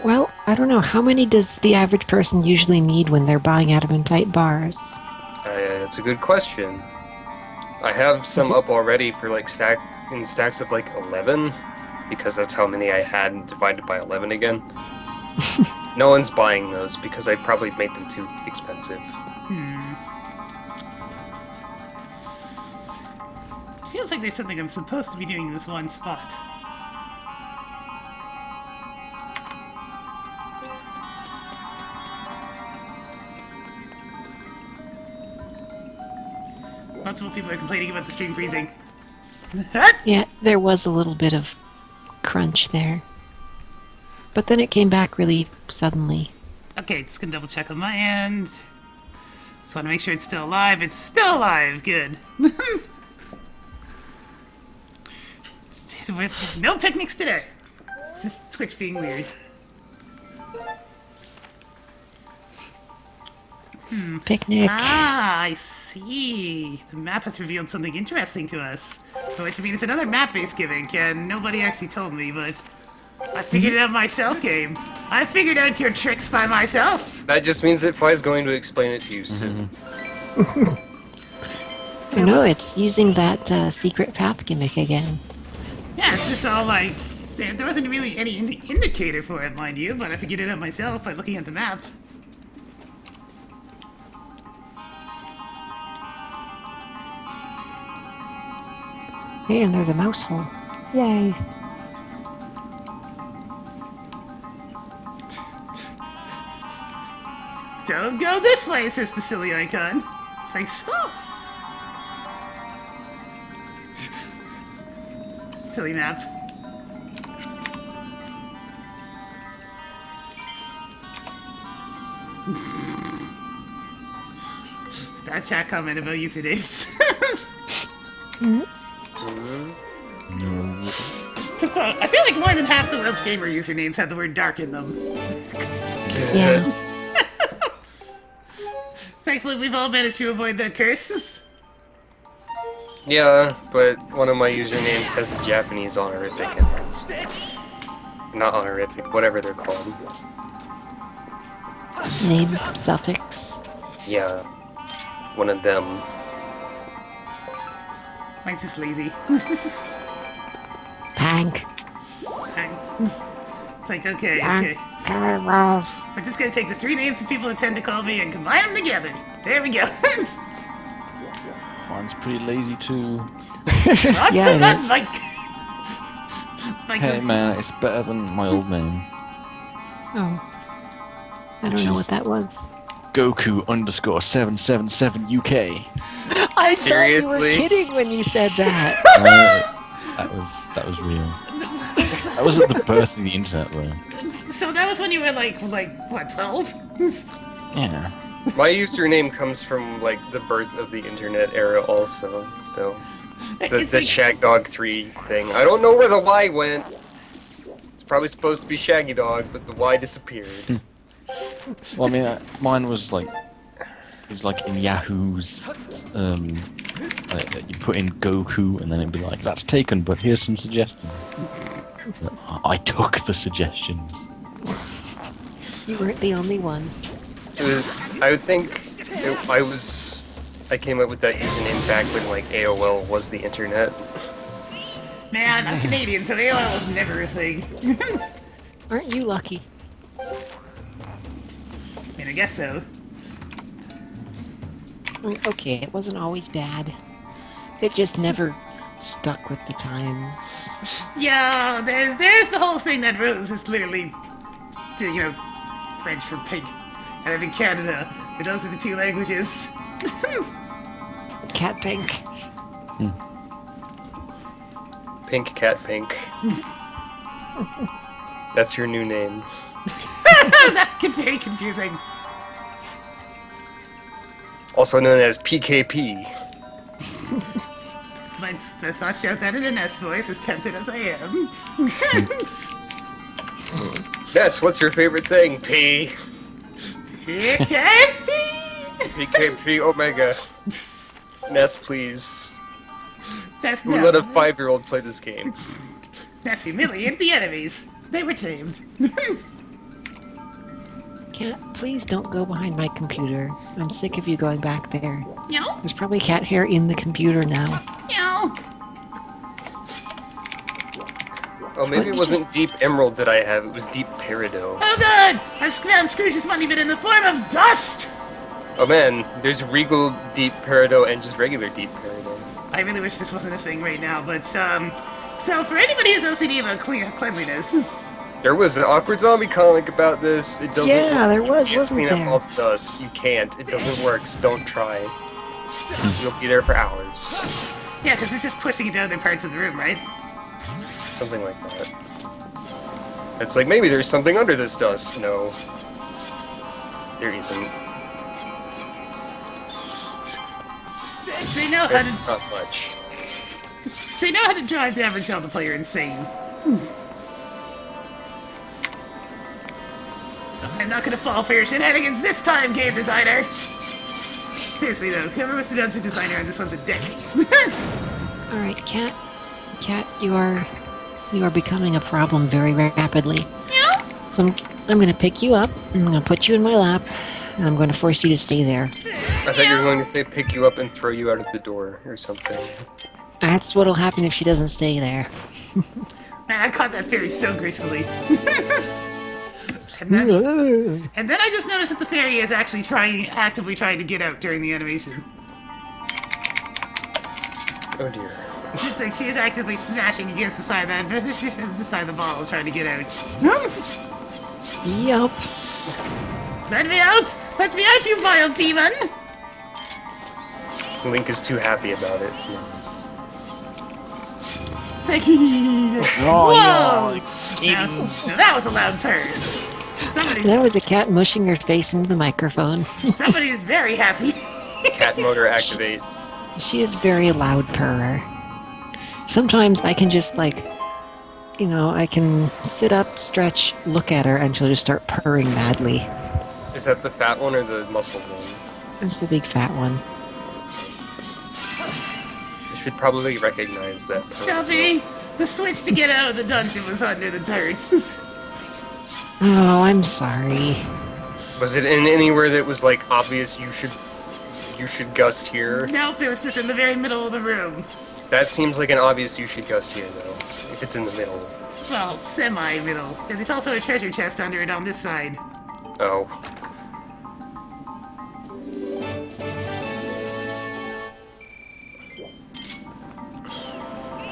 Well, I don't know. How many does the average person usually need when they're buying adamantite bars? That's a good question. I have some up already for like stacks of like 11, because that's how many I had divided by 11 again. No one's buying those because I probably made them too expensive. Feels like there's something I'm supposed to be doing in this one spot. Multiple people are complaining about the stream freezing. Yeah, there was a little bit of crunch there. But then it came back really suddenly. Okay, just gonna double check on my end. Just want to make sure it's still alive. It's still alive. Good. No picnics today. It's just Twitch being weird. Picnic. Ah, I see. The map has revealed something interesting to us. Which means it's another map-based gimmick, and nobody actually told me, but I figured it out myself, game. I figured out your tricks by myself. That just means that Fly's going to explain it to you soon. No, it's using that secret path gimmick again. Yeah, it's just all like, There wasn't really any indicator for it, mind you, but I figured it out myself by looking at the map. Hey, and there's a mouse hole. Yay. Don't go this way, says the silly icon. Say stop. Silly map. That chat comment about usernames. To quote, I feel like more than half the world's gamer usernames have the word dark in them. Yeah. Thankfully, we've all managed to avoid the curse. Yeah, but one of my usernames has a Japanese honorific in it. Not honorific, whatever they're called. Name suffix. Yeah, one of them. Mine's just lazy. Pank. It's like, okay. PinkKittyRose. We're just gonna take the 3 names that people tend to call me and combine them together. There we go. Mine's pretty lazy too. Yeah, it is. Like Hey man, it's better than my old name. Oh. I don't know what that was. Goku_777 UK. I Seriously? thought you were kidding when you said that. That was real. That was at the birth of the internet, though. So that was when you were like what, 12? Yeah. My username comes from like the birth of the internet era, also. Though the Shagdog 3 thing. I don't know where the Y went. It's probably supposed to be Shaggy Dog, but the Y disappeared. Well, I mean, mine was like, it's like in Yahoo's. You put in Goku, and then it'd be like, "That's taken, but here's some suggestions." So, I took the suggestions. You weren't the only one. It was. I would think. I came up with that username back when like AOL was the internet. Man, I'm Canadian, so AOL was never a thing. Aren't you lucky? I mean, I guess so. Okay, it wasn't always bad. It just never stuck with the times. Yeah, there's the whole thing that Rose is literally, French for pink. And I'm in Canada, but those are the 2 languages. Cat pink. Pink Cat Pink. That's your new name. That could be very confusing. Also known as PKP. Let's not shout that in an S voice, as tempted as I am. Yes, what's your favorite thing? P. PKP! PKP Omega. Ness, please. That's Who let a 5-year-old play this game? That's humiliate the enemies. They were tamed. Cat, please don't go behind my computer. I'm sick of you going back there. Meow, There's probably cat hair in the computer now. meow. Oh, maybe What, it you wasn't Deep Emerald that I have, it was Deep Peridot. Oh god! I've found Scrooge's money, but in the form of dust! Oh man, there's Regal Deep Peridot and just regular Deep Peridot. I really wish this wasn't a thing right now, but, so for anybody who's OCD about cleanliness, There was an Awkward Zombie comic about this. It doesn't Yeah, there was, you can't wasn't clean there? up all the dust. You can't. It doesn't work, so don't try. You'll be there for hours. yeah, because it's just pushing it down in parts of the room, right? Something like that. It's like, maybe there's something under this dust. No. There isn't. They know how There's to, not much. they know how to drive the average Zelda player insane. I'm not gonna fall for your shenanigans this time, game designer! Seriously though, whoever was the dungeon designer on this one's a dick. Alright, Cat. Cat, you are becoming a problem very rapidly. Meow. So I'm gonna pick you up, I'm gonna put you in my lap, and I'm gonna force you to stay there. I thought you were going to say pick you up and throw you out of the door or something. That's what'll happen if she doesn't stay there. Man, I caught that fairy so gracefully. and then I just noticed that the fairy is actually actively trying to get out during the animation. Oh dear. It's like she is actively smashing against the side of the ball, trying to get out. Yup. Let me out! Let me out, you vile demon! Link is too happy about it, to be honest. Seki! Oh, Now, that was a loud purr. That was a cat mushing her face into the microphone. Somebody is very happy. Cat motor activate. She is very loud purrer. Sometimes I can just I can sit up, stretch, look at her, and she'll just start purring madly. Is that the fat one or the muscle one? That's the big fat one. You should probably recognize that. Shelby, the switch to get out of the dungeon was under the turrets. Oh, I'm sorry. Was it in anywhere that was like obvious you should gust here? Nope, it was just in the very middle of the room. That seems like an obvious you should gust here though, if it's in the middle. Well, semi-middle. Because there's also a treasure chest under it on this side. Oh.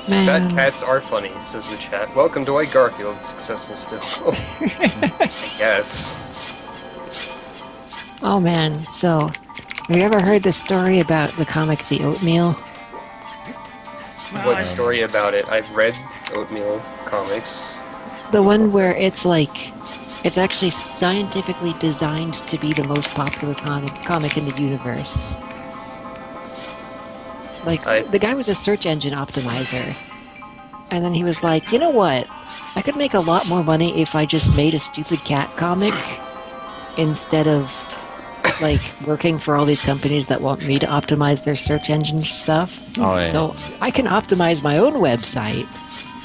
Man. Fat cats are funny, says the chat. Welcome to White Garfield, successful still. I guess. Oh man, so have you ever heard the story about the comic The Oatmeal? Well, What story about it? I've read Oatmeal comics. The one where it's actually scientifically designed to be the most popular comic in the universe. The guy was a search engine optimizer. And then he was like, you know what? I could make a lot more money if I just made a stupid cat comic instead of working for all these companies that want me to optimize their search engine stuff. Oh, yeah. So I can optimize my own website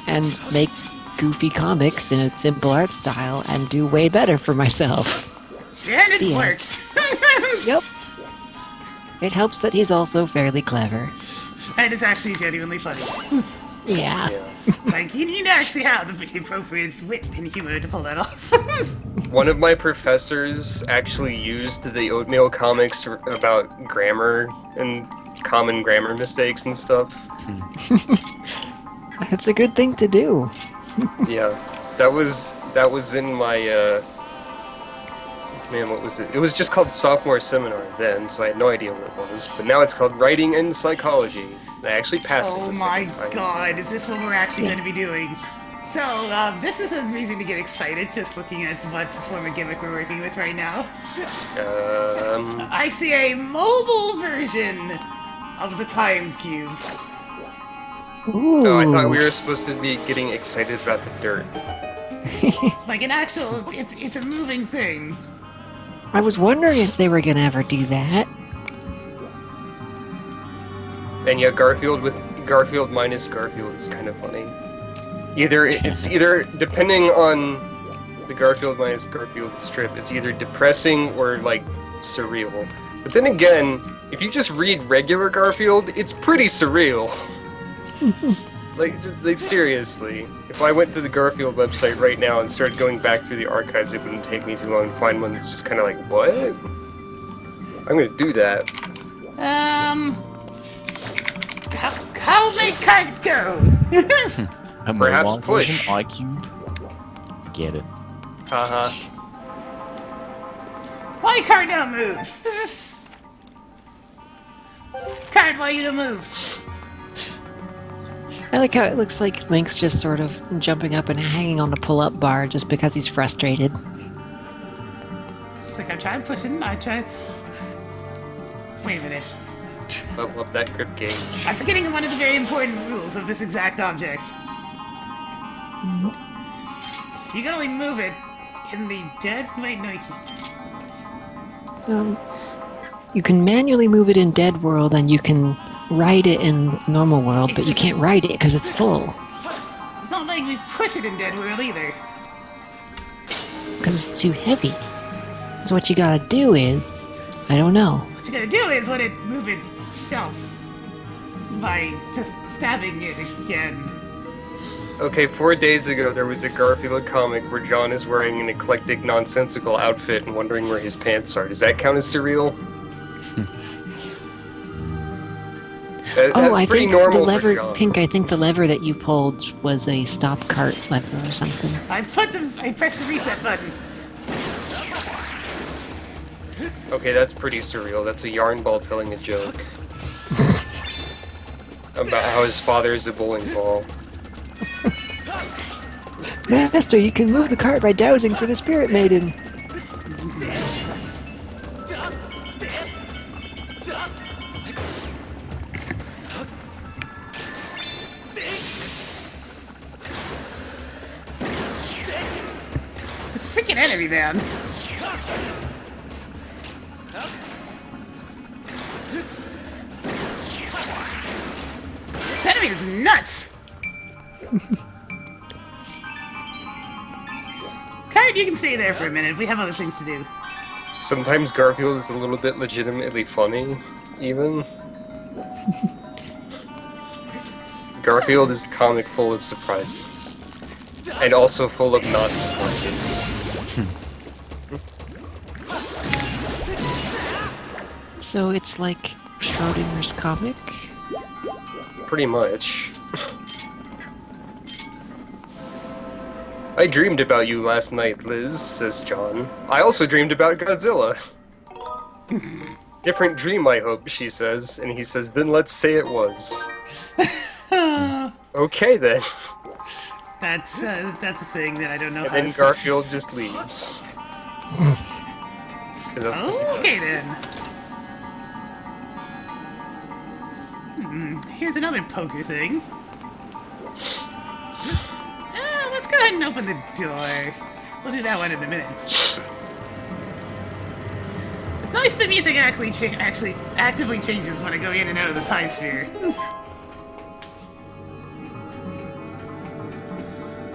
and make goofy comics in a simple art style and do way better for myself. and it Yeah. worked. Yep. It helps that he's also fairly clever. And it's actually genuinely funny. Yeah. Yeah. Like, you need to actually have the appropriate wit and humor to pull that off. One of my professors actually used the Oatmeal comics about grammar and common grammar mistakes and stuff. It's a good thing to do. Yeah, that was in my man, what was it? It was just called sophomore seminar then, so I had no idea what it was. But now it's called writing and psychology. I actually passed it Oh the my second time. god, is this what we're actually going to be doing? So, this is a reason to get excited, just looking at what form of gimmick we're working with right now. I see a mobile version of the Time Cube. Ooh. Oh, I thought we were supposed to be getting excited about the dirt. Like an actual, it's a moving thing. I was wondering if they were gonna ever do that. And yeah, Garfield minus Garfield is kind of funny. It's either depending on the Garfield minus Garfield strip, it's either depressing or like surreal. But then again, if you just read regular Garfield, it's pretty surreal. Like seriously, if I went to the Garfield website right now and started going back through the archives, it wouldn't take me too long to find one that's just kind of like, what? I'm gonna do that. How may kite go? A Perhaps mobile push. version, iCube. Get it. Haha. Why card don't move? Card, why you don't move? I like how it looks like Link's just sort of jumping up and hanging on the pull-up bar just because he's frustrated. It's like I'm trying pushing, I try. Wait a minute. Level up that grip gauge. I'm forgetting one of the very important rules of this exact object. You can only move it in the dead. Wait, no, you can't. You can manually move it in Dead World and you can ride it in normal world, but you can't ride it because it's full. It's not like we push it in Dead World either. Because it's too heavy. So what you gotta do is, I don't know. What you gotta do is let it move itself by just stabbing it again. Okay, 4 days ago there was a Garfield comic where John is wearing an eclectic, nonsensical outfit and wondering where his pants are. Does that count as surreal? Oh, That's I pretty think the normal for lever, John. Pink. I think the lever that you pulled was a stop cart lever or something. I pressed the reset button. Okay, that's pretty surreal. That's a yarn ball telling a joke. About how his father is a bowling ball. Master, you can move the cart by dowsing for the spirit maiden. This freaking enemy, man. This enemy is nuts. Card, you can stay there for a minute. We have other things to do. Sometimes Garfield is a little bit legitimately funny, even. Garfield is a comic full of surprises. And also full of not surprises. So it's like Schrodinger's comic? Pretty much. I dreamed about you last night, Liz, says John. I also dreamed about Godzilla. Different dream, I hope, she says. And he says, then let's say it was. Okay, then. That's a thing that I don't know And how then to say. Garfield just leaves. 'Cause that's what he Okay does. then. Here's another poker thing. Let's go ahead and open the door. We'll do that one in a minute. It's nice the music actually actively changes when I go in and out of the time sphere.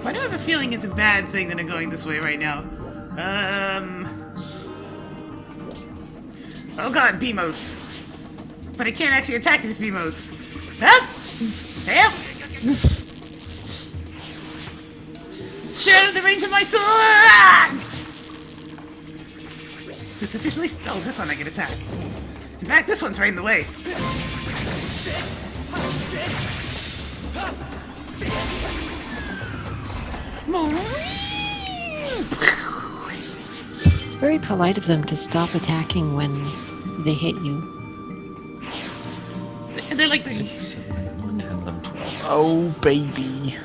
I do have a feeling it's a bad thing that I'm going this way right now. Oh god, Beamos. But I can't actually attack these Beamos. Help! Help! Get out of the range of my sword! Ah! This officially... Oh, this one I can attack. In fact, this one's right in the way. It's very polite of them to stop attacking when they hit you. They're like the... 10, 11, 12. Oh, baby.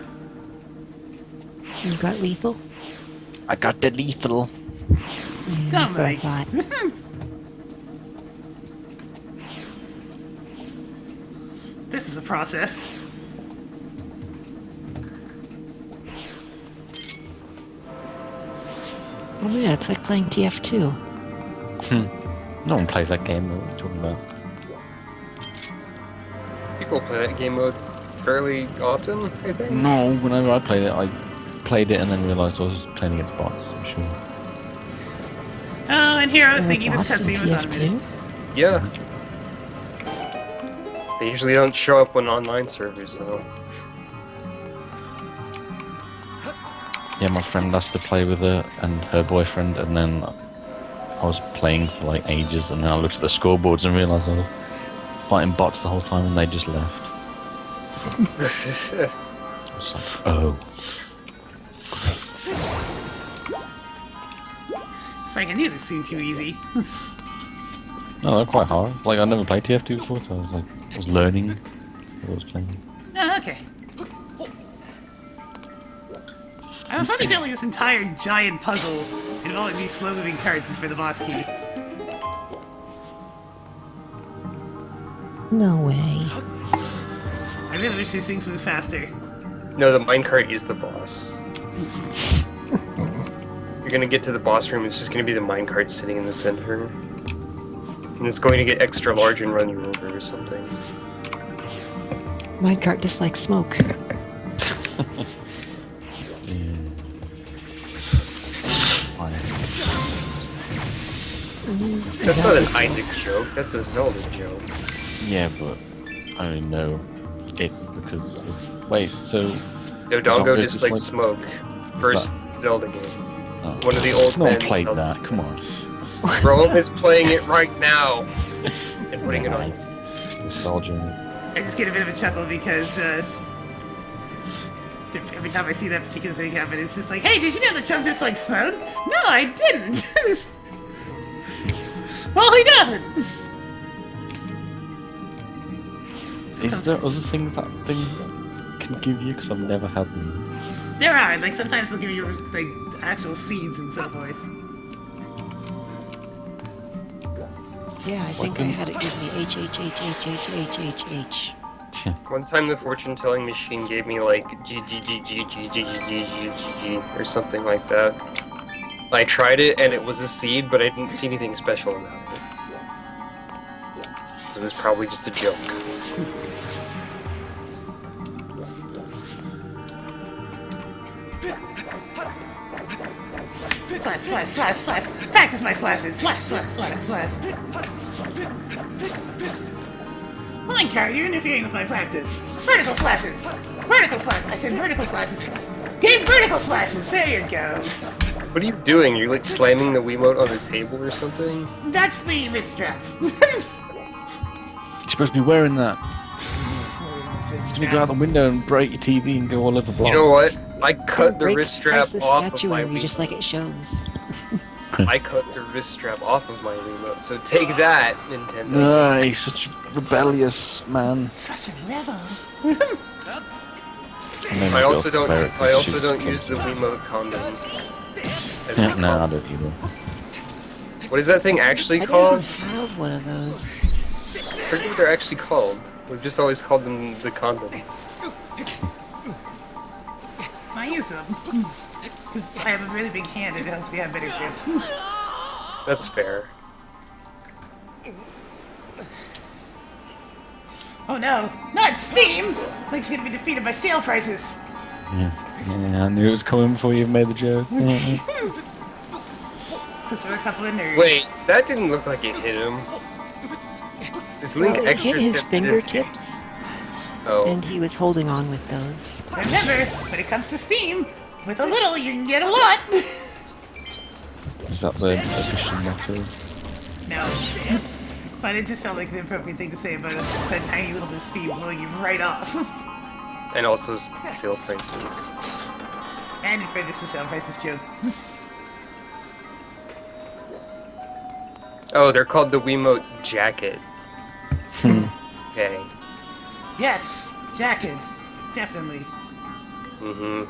You got lethal? I got the lethal. Yeah, that's what I thought. This is a process. Oh yeah, it's like playing TF2. No one plays that game. What are you talking about? People play that game mode fairly often, I think. No, whenever I played it and then realised I was playing against bots, I'm sure. Oh, and here I was There are thinking this bots in cutscene was automated. TF2? Yeah. They usually don't show up on online servers, though. Yeah, my friend asked to play with her and her boyfriend, and then I was playing for like ages, and then I looked at the scoreboards and realised I was fighting bots the whole time, and they just left. I was like, oh, great. It's like I knew this seemed too easy. No, they're quite hard. Like I never played TF2 before, so I was learning what I was playing. Oh, okay. I have a funny feeling this entire giant puzzle involving these slow-moving cards is for the boss key. No way. I really wish these things move faster. No, the minecart is the boss. You're gonna get to the boss room, it's just gonna be the minecart sitting in the center. And it's going to get extra large and run you over or something. Minecart dislikes smoke. That's not an Isaac joke, that's a Zelda joke. Yeah, but I only know it because wait, so Dodongo just like smoke. First Zelda game. Oh. One of the old No one men played sells that. it. Come on. Rome is playing it right now and putting it on. Nice. Nostalgia. I just get a bit of a chuckle because every time I see that particular thing happen, it's just like, hey, did you know the chump just like smoke? No, I didn't. Well, he doesn't. Is there other things that thing can give you? Because I've never had them. There are, like, sometimes they'll give you, like, actual seeds and so forth. Yeah, I think I had it give me H. One time the fortune telling machine gave me like G or something like that. I tried it and it was a seed, but I didn't see anything special about it. So it was probably just a joke. Slash, slash, slash, slash. Practice my slashes. Slash, slash, slash, slash. Fine, Car, you're interfering with my practice. Vertical slashes. Vertical slash. I said vertical slashes. Game vertical slashes. There you go. What are you doing? You're like slamming the Wiimote on the table or something? That's the wrist strap. You're supposed to be wearing that. You're gonna go out the window and break your TV and go all over blocks. You know what? I cut the Break wrist strap the off of my statuary Wiimote. just like it shows. I cut the wrist strap off of my Wiimote. So take that, Nintendo. No, he's such a rebellious man. Such a rebel. And then I he'll also don't. play it 'cause I also she's don't use the clumsy. Wiimote condom. As we Yeah, no, call I it. don't either. What is that thing actually I don't called? even have one of those. I forget what they're actually called. We've just always called them the condom. I use them. Because I have a really big hand and it helps me have better grip. That's fair. Oh no, not Steam! Link's gonna be defeated by sale prices. Yeah, I knew it was coming before you even made the joke. Because we're a couple of nerds. Wait, that didn't look like it hit him. Is Link Well, it extra hit his sensitive? fingertips, Oh. and he was holding on with those. Remember, when it comes to Steam, with a little you can get a lot. Is that the official motto? No. But it just felt like the appropriate thing to say about that tiny little bit of steam blowing you right off. And also sale prices. And for this is sale prices joke. Oh, they're called the Wiimote Jacket. Okay. Yes, jacket. Definitely. Mm-hmm.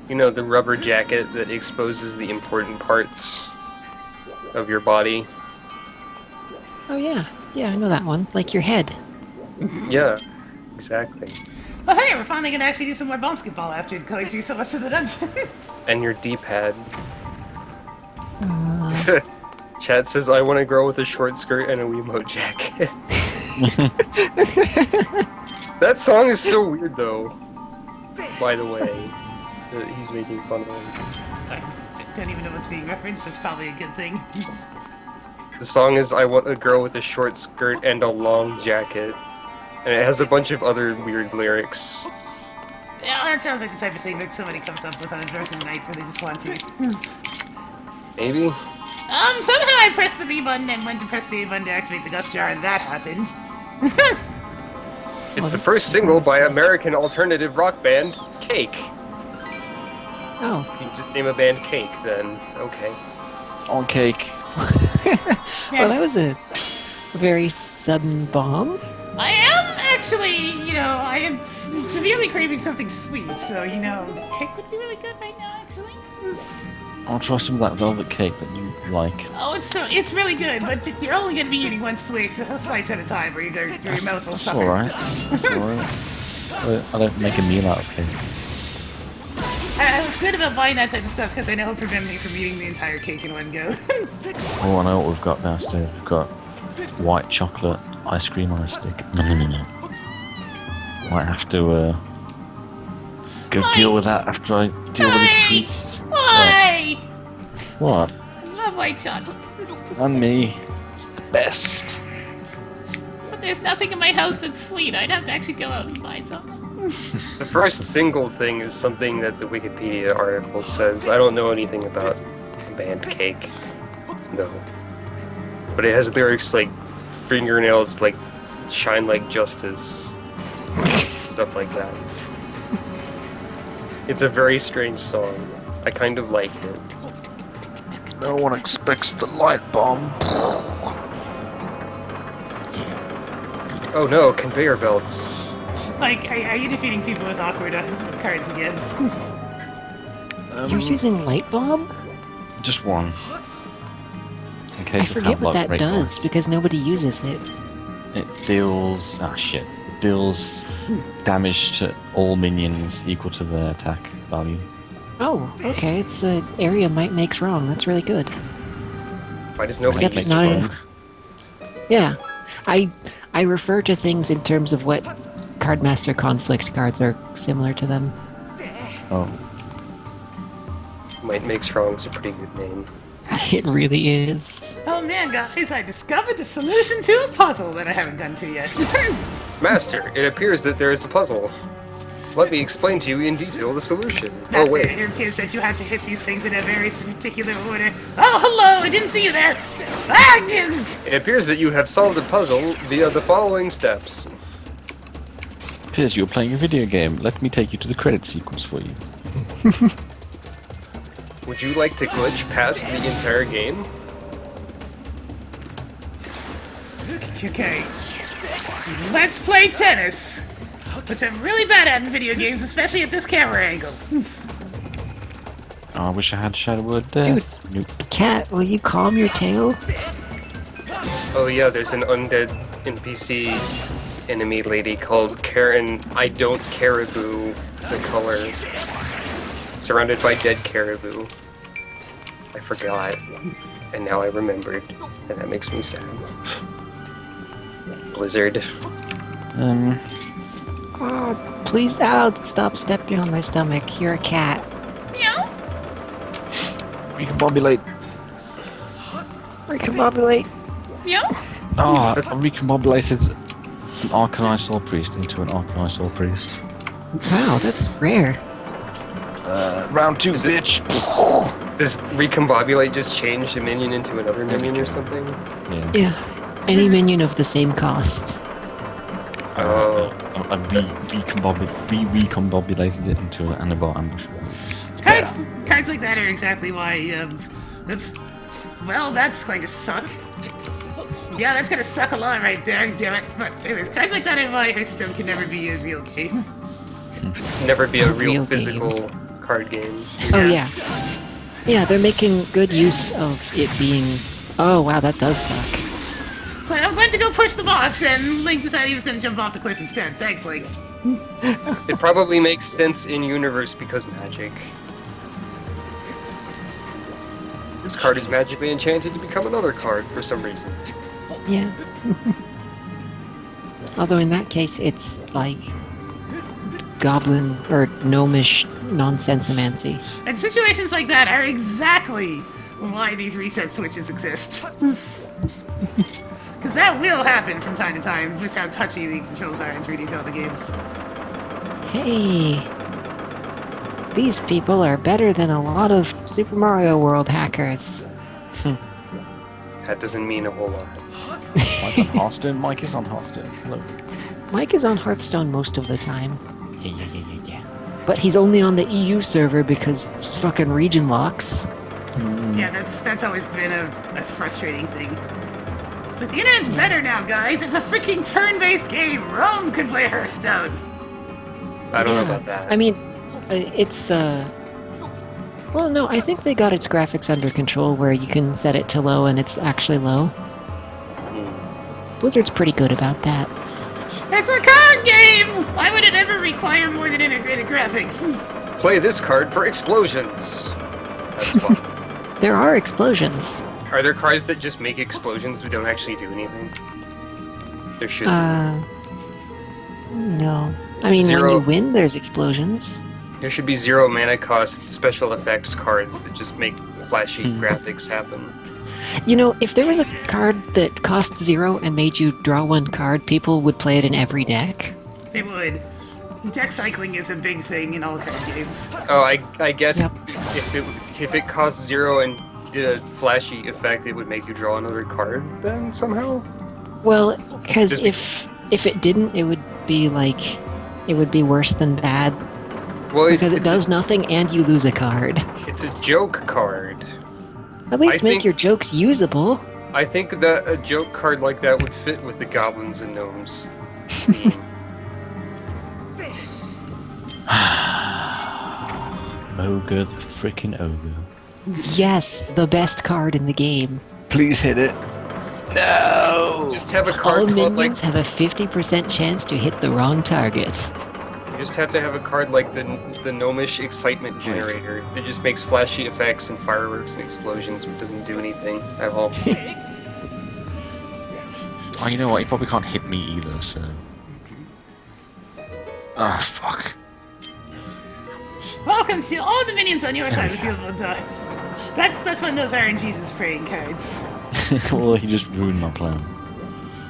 You know, the rubber jacket that exposes the important parts of your body. Oh yeah, yeah, I know that one. Like your head. Yeah, exactly. Well, hey, we're finally gonna actually do some more basketball after going through so much of the dungeon. And your D-pad. Chat says, I want a girl with a short skirt and a Wiimote jacket. That song is so weird, though. By the way, that he's making fun of. I don't even know what's being referenced. That's probably a good thing. The song is I want a girl with a short skirt and a long jacket. And it has a bunch of other weird lyrics. Yeah, that sounds like the type of thing that somebody comes up with on a drunken night where they just want to. Maybe? Somehow I pressed the B button and went to press the A button to activate the dust jar, and that happened. It's the first single by American alternative rock band, Cake. Oh, You can just name a band Cake, then. Okay. On cake. well, that was a very sudden bomb. I am actually, I am severely craving something sweet, so, cake would be really good right now, actually. I'll try some of that velvet cake that you like. Oh, it's really good, but you're only going to be eating one slice at a time, or your mouth will That's suffer. alright. That's alright. I don't make a meal out of cake. I was good about buying that type of stuff because I know it'll prevent me from eating the entire cake in one go. Oh, I know what we've got downstairs. We've got white chocolate ice cream on a stick. No. Might have to go deal with that after I deal with this priest. Why? What? I love white chocolate. And me. It's the best. But there's nothing in my house that's sweet. I'd have to actually go out and buy something. The first single thing is something that the Wikipedia article says. I don't know anything about band Cake, though. But it has lyrics like fingernails like shine like justice, stuff like that. It's a very strange song. I kind of like it. No one expects the light bomb. Oh no, conveyor belts. Like, are you defeating people with awkward cards again? You're using light bomb? Just one. In I case forget what that rate does points. because nobody uses it. It deals It deals damage to all minions equal to their attack value. Oh, okay. It's area might makes wrong. That's really good. Why does nobody Except make not it in- wrong? Yeah, I refer to things in terms of what Cardmaster Conflict cards are similar to them. Oh, Might Makes Wrong is a pretty good name. It really is. Oh man, guys, I discovered the solution to a puzzle that I haven't done to yet. Master, it appears that there is a puzzle. Let me explain to you in detail the solution. Oh Master, wait, it appears that you had to hit these things in a very particular order. Oh, hello! I didn't see you there! Ah, didn't! it appears that you have solved the puzzle via the following steps. appears you're playing a video game. Let me take you to the credit sequence for you. Would you like to glitch past the entire game? Okay. Let's play tennis! Which I'm really bad at in video games, especially at this camera angle. Oh, I wish I had Shadow Word there. Dude. Nope. Cat, will you calm your tail? Oh yeah, there's an undead NPC enemy lady called Karen I Don't Caribou, the color. Surrounded by dead caribou. I forgot. And now I remembered. And that makes me sad. Blizzard. Oh, please, stop stepping on my stomach. You're a cat. Meow! Recombobulate. Recombobulate. Meow! Oh, I recombobulated an Arcanized Priest into an Arcanized Priest. Wow, that's rare. Round 2, bitch! Does recombobulate just change a minion into another minion or something? Yeah. Yeah, any minion of the same cost. Oh. I recombobulated it into an Annabelle ambush. Cards like that are exactly why, oops. Well, that's going to suck. Yeah, that's gonna suck a lot right there, damn it. But anyways, cards like that are why Hearthstone can never be a real game. Never be a real Real physical card game. Oh, yeah. Yeah, they're making good use of it being... Oh, wow, that does suck. So I'm going to go push the box, and Link decided he was gonna jump off the cliff instead. Thanks, Link. It probably makes sense in universe because magic. This card is magically enchanted to become another card for some reason. Yeah. Although in that case, it's like goblin or gnomish nonsensomancy. And situations like that are exactly why these reset switches exist. Because that will happen from time to time with how touchy the controls are in 3D Zelda games. Hey, these people are better than a lot of Super Mario World hackers. That doesn't mean a whole lot. Mike on Hearthstone? Mike is on Hearthstone. Hello. Mike is on Hearthstone most of the time, Yeah. but he's only on the EU server because it's fucking region locks. Yeah, that's always been a frustrating thing. It's like, the internet's better now, guys. It's a freaking turn-based game. Rome could play Hearthstone. I don't know Yeah. about that. I mean, it's well, no, I think they got its graphics under control where you can set it to low and it's actually low. Blizzard's pretty good about that. It's a card game! Why would it ever require more than integrated graphics? Play this card for explosions. That's fun. There are explosions. Are there cards that just make explosions but don't actually do anything? There should be. No. I mean, Zero. when you win, there's explosions. There should be 0 mana cost special effects cards that just make flashy graphics happen. You know, if there was a card that cost 0 and made you draw one card, people would play it in every deck. They would. Deck cycling is a big thing in all card games. Oh, I guess Yep. if it cost 0 and did a flashy effect, it would make you draw another card then somehow? Well, because Just if it didn't, it would be like it would be worse than bad Well, because it it's does nothing and you lose a card. It's a joke card. At least I make think- your jokes usable. I think that a joke card like that would fit with the goblins and gnomes theme. Ogre, the freaking ogre. Yes, the best card in the game. Please hit it. No! Just have a All card called like minions have a 50% chance to hit the wrong target. you just have to have a card like the gnomish excitement generator that just makes flashy effects and fireworks and explosions but doesn't do anything at all. Oh, you know what? You probably can't hit me either, so. Ah, fuck. Welcome to all the minions on your side of the field will die. That's when those RNGs is praying cards. Well, he just ruined my plan.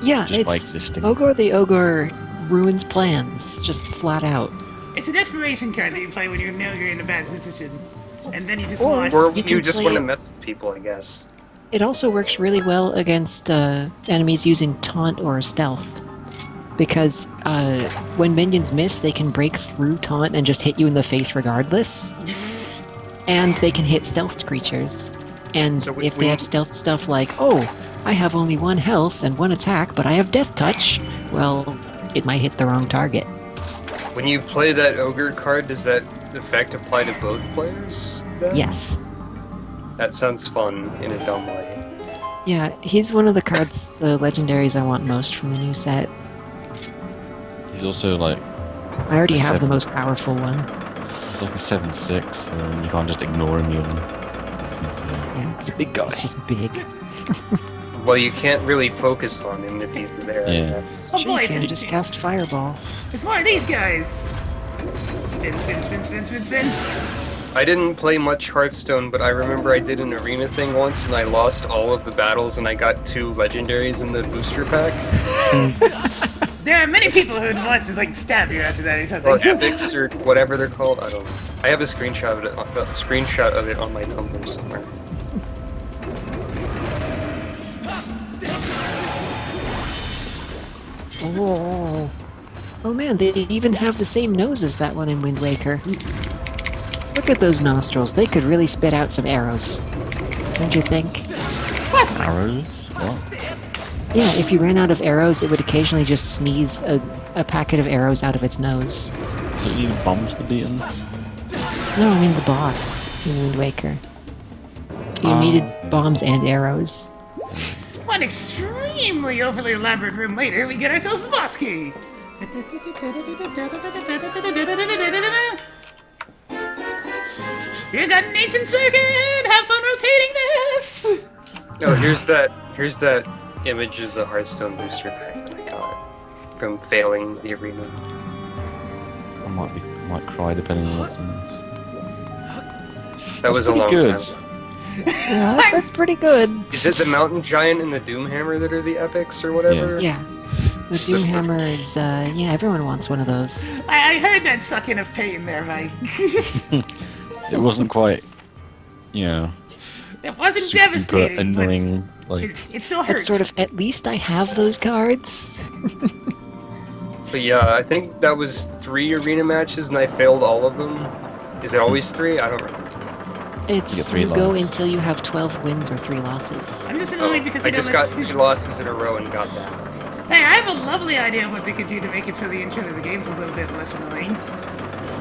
Yeah, Just by it's existing. Ogre the Ogre ruins plans, just flat out. It's a desperation card that you play when you know you're in a bad position. And then you just Or- watch. Or You you can just play want to it- mess with people, I guess. It also works really well against enemies using taunt or stealth. Because when minions miss, they can break through taunt and just hit you in the face regardless. And they can hit stealth creatures. And So if they have stealth stuff like, oh, I have only 1 health and 1 attack, but I have death touch, well, it might hit the wrong target. When you play that ogre card, does that effect apply to both players? Then? Yes. That sounds fun in a dumb way. Yeah, he's one of the cards, the legendaries I want most from the new set. He's also like, I already have the Seven. most powerful one. he's like a 7/6, so you can't just ignore him either. Yeah, He's a big guy. it's just big. Well, you can't really focus on him if he's there. Yeah. That's... Oh Sure, boy, you can just cast Fireball. It's more of these guys. Spin, spin, spin, spin, spin, spin. I didn't play much Hearthstone, but I remember I did an arena thing once and I lost all of the battles and I got 2 legendaries in the booster pack. There are many people who would want to like stab you after that or something. Or epics or whatever they're called. I don't know. I have a screenshot of it on my Tumblr somewhere. Oh. Oh man, they even have the same nose as that one in Wind Waker. Look at those nostrils. They could really spit out some arrows. Don't you think? Arrows? What? Yeah, if you ran out of arrows, it would occasionally just sneeze a packet of arrows out of its nose. So you need bombs to beat him? No, I mean the boss in Wind Waker. You needed bombs and arrows. One extremely overly elaborate room later, we get ourselves the boss key. You got an ancient circuit. Have fun rotating this. Oh, here's that image of the Hearthstone booster pack that I got from failing the arena. I might cry depending on what's in this. That was a pretty long good. time ago. Yeah, that's pretty good. Is it the Mountain Giant and the Doomhammer that are the epics or whatever? Yeah. The Doomhammer is, yeah, everyone wants one of those. I heard that sucking of pain there, Mike. It wasn't quite, you know, It wasn't super devastating, annoying. but Like, it still hurts. It's sort of, at least I have those cards. But yeah, I think that was 3 arena matches and I failed all of them. Is it always 3? I don't remember. It's, You get 3 you go lives. until you have 12 wins or 3 losses. I'm just Oh, annoyed because I they just don't got let- 3 losses in a row and got that. Hey, I have a lovely idea of what they could do to make it so the intro to the game's a little bit less annoying.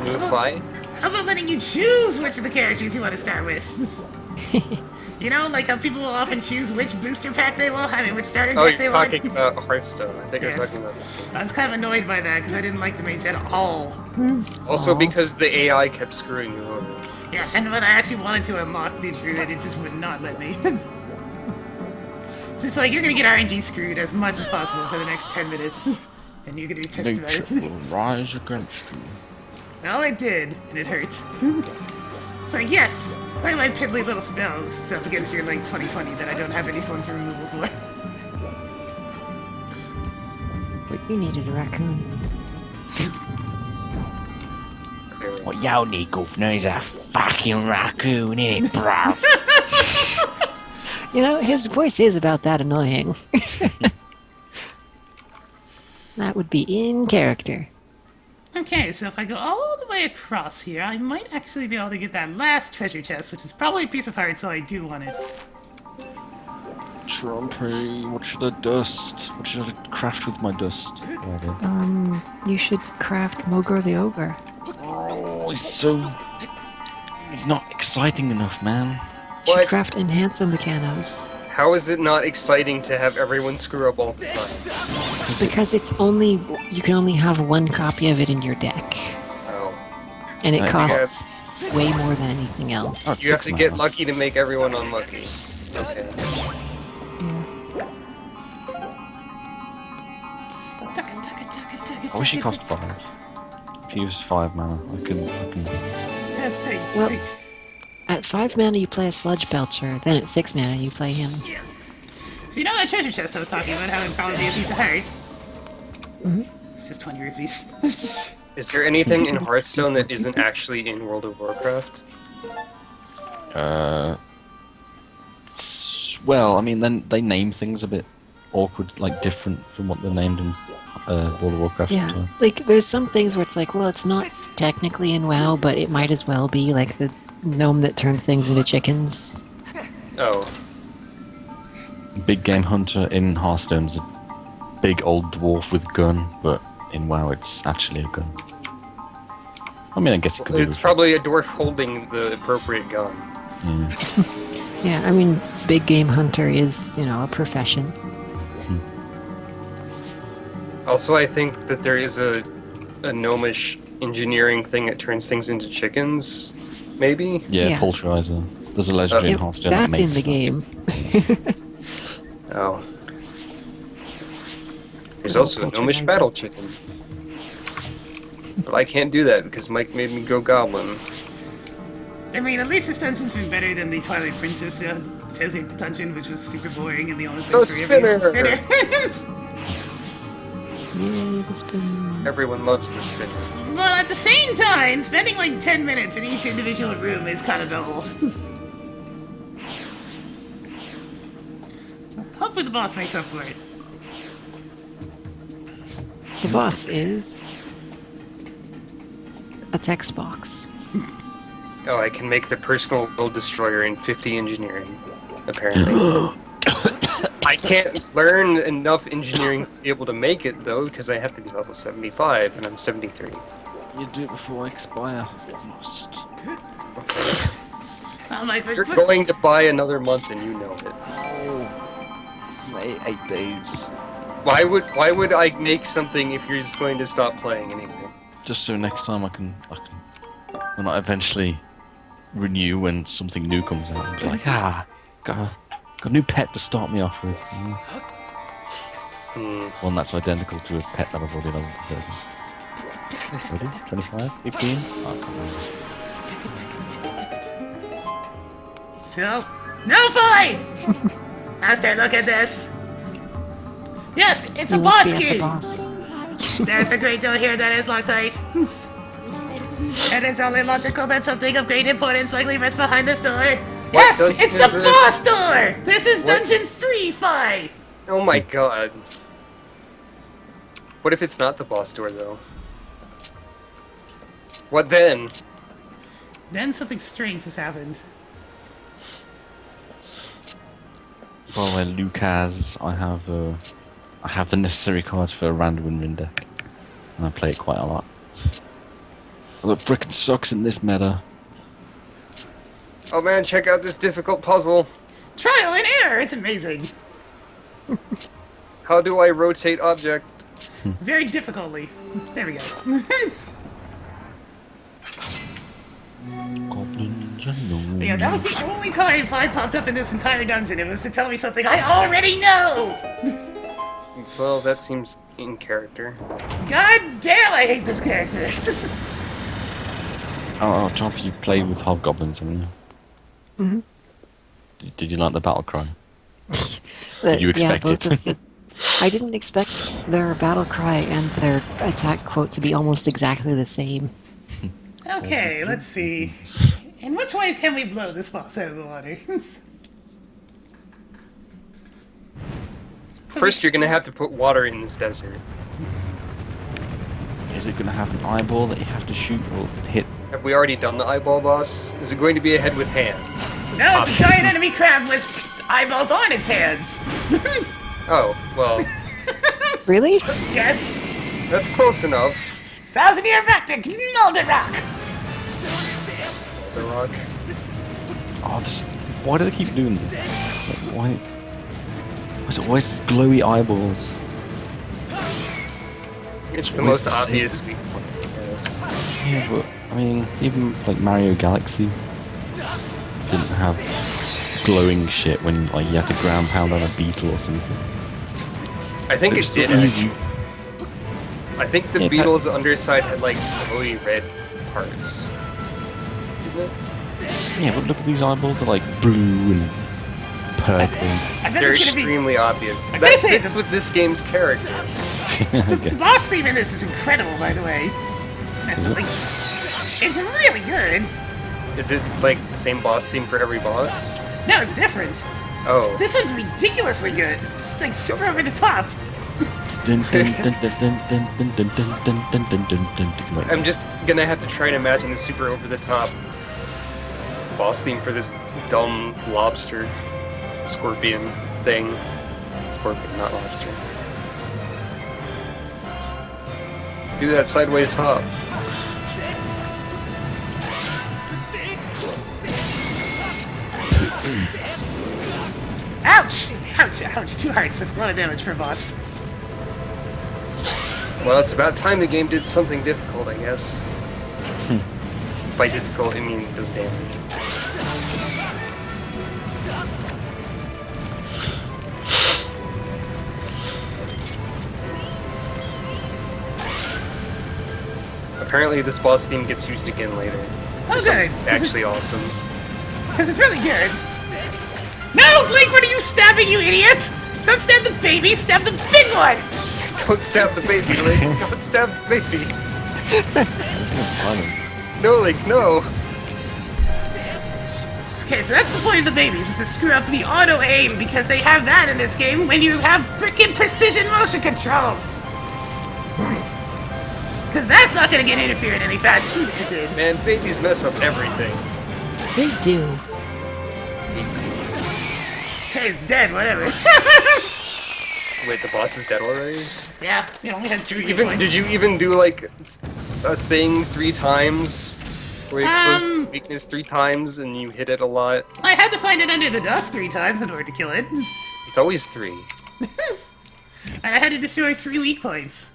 New fly? How about letting you choose which of the characters you want to start with? You know, like how people will often choose which booster pack they will, I mean, which starter Oh, deck they you're want. talking about Hearthstone. I think Yes. you're talking about this one. I was kind of annoyed by that because I didn't like the mage at all. Also Aw. because the AI kept screwing you over. Yeah, and when I actually wanted to unlock the druid, it just would not let me. It's just like, you're gonna get RNG screwed as much as possible for the next 10 minutes. And you're gonna be pissed about nature it. will rise against you. Well, it did, and it hurt. It's like, yes, look at my piddly little spells up against your, like, 2020 that I don't have any phones removal for. What you need is a raccoon. What you need, governor, is a fucking raccoon, innit, bruv? You know, his voice is about that annoying. That would be in character. Okay, so if I go all the way across here, I might actually be able to get that last treasure chest, which is probably a piece of heart, so I do want it. Trumpy, what should I dust? What should I craft with my dust? You should craft Mogor the Ogre. Oh, he's not exciting enough, man. You should What? craft Enhancer Mechanos. How is it not exciting to have everyone screw up all the time? Because you can only have one copy of it in your deck. Oh. And it I costs way more than anything else. Oh, You have to get mana. lucky to make everyone unlucky. Okay. I wish he cost 5. If he was 5 mana, I can. Well, at 5 mana you play a Sludge Belcher, then at 6 mana you play him. So you know that treasure chest I was talking about, how it would probably be a piece of heart? It's just 20 rupees. Is there anything in Hearthstone that isn't actually in World of Warcraft? Well, I mean, then they name things a bit awkward, like different from what they're named in World of Warcraft. Yeah, So. like there's some things where it's like, well, it's not technically in WoW, but it might as well be, like the gnome that turns things into chickens. Oh. Big game hunter in Hearthstone's a big old dwarf with gun, but in WoW it's actually a gun. I mean, I guess it could be. It's probably a dwarf holding the appropriate gun. Yeah. Yeah, I mean, big game hunter is, a profession. Also, I think that there is a gnomish engineering thing that turns things into chickens, maybe? Yeah, Yeah. Poulterizer. There's a legendary in Hearthstone that That's in makes the game. Oh. There's also a gnomish Poulterizer. battle chicken. But I can't do that because Mike made me go goblin. I mean, at least this dungeon's been better than the Twilight Princess Desert dungeon, which was super boring, and the only place The where you have spinner! a spinner. Yay, the spin. Everyone loves the spinner. But at the same time, spending like 10 minutes in each individual room is kind of dull. Hopefully the boss makes up for it. The boss is a text box. Oh, I can make the personal world destroyer in 50 engineering, apparently. I can't learn enough engineering to be able to make it, though, because I have to be level 75, and I'm 73. You do it before I expire. You must. Oh my You're going to buy another month, and you know it. Oh, it's in 8 days. Why would I make something if you're just going to stop playing anyway? Just so next time I can when I eventually renew when something new comes out, and be like, got a new pet to start me off with. One that's identical to a pet that I've already leveled to 30. 25? 15? Oh, I can't remember. No fights! Master, look at this. Yes, it's a You must boss be at the key. boss. There's a great door here that is Loctite. And it's only logical that something of great importance likely rests behind this door. Yes, dungeon it's the is this? boss door! This is What? Dungeon 3, Fi! Oh my god. What if it's not the boss door, though? What then? Then something strange has happened. By the way, Lucas, I have the necessary cards for a random win deck, and I play it quite a lot. But frickin' sucks in this meta. Oh man, check out this difficult puzzle. Trial and error, it's amazing. How do I rotate object? Very difficultly. There we go. Goblins and gnomes. Yeah, that was the only time Fi popped up in this entire dungeon. It was to tell me something I already know! Well, that seems in character. God damn, I hate this character. Oh, John, you've played with hobgoblins, haven't you? Mhm. Did you like the battle cry? Did you expect both it? of the- I didn't expect their battle cry and their attack quote to be almost exactly the same. Okay, let's see. In which way can we blow this boss out of the water? First, you're gonna have to put water in this desert. Is it going to have an eyeball that you have to shoot or hit? Have we already done the eyeball boss? Is it going to be a head with hands? No, it's a giant enemy crab with eyeballs on its hands. Oh, well, Really? Yes. that's close enough. 1,000-year Vector, Molder Rock. The rock. Oh, this. Why do they keep doing this? Like, why? Why is it always glowy eyeballs? It's the always most the same. obvious weak point, I guess. Yeah, but I mean, even like Mario Galaxy didn't have glowing shit when like you had to ground pound on a beetle or something. I think It was it did. still easy. I think the Yeah, beetle's underside had like glowy red parts. Didn't it? Yeah, but look at these eyeballs. They're like blue and purple. I bet They're it's gonna be. extremely obvious. I That gotta say, fits the- with this game's character. I The guess. boss theme in this is incredible, by the way. Is it? Like, it's really good. Is it like the same boss theme for every boss? No, it's different. Oh. This one's ridiculously good. It's like super over the top. Dun, dun, dun, dun, dun, dun, dun, dun, dun, dun, dun, dun, dun, dun. Wait, I'm just gonna have to try and imagine the super over the top boss theme for this dumb lobster scorpion thing. Scorpion, not lobster. Do that sideways hop. Ouch! Ouch, ouch. 2 hearts. That's a lot of damage for a boss. Well, it's about time the game did something difficult, I guess. By difficult, I mean does damage. Apparently, this boss theme gets used again later. Oh, For something good. It's actually awesome. Because it's really good. No, Blake, what are you stabbing, you idiot? Don't stab the baby, stab the big one! Don't stab the baby, Link. Don't stab the baby. that's more fun. No, Link, no. Okay, so that's the point of the babies, is to screw up the auto-aim, because they have that in this game when you have frickin' precision motion controls! Because that's not gonna get interfered in any fashion. It did. Man, babies mess up everything. They do. Okay, it's dead, whatever. Wait, the boss is dead already? Yeah, we only had 3 Even points. did you even do like a thing 3 times? Where you exposed its Um, weakness 3 times and you hit it a lot? I had to find it under the dust 3 times in order to kill it. It's always 3. And I had to destroy 3 weak points.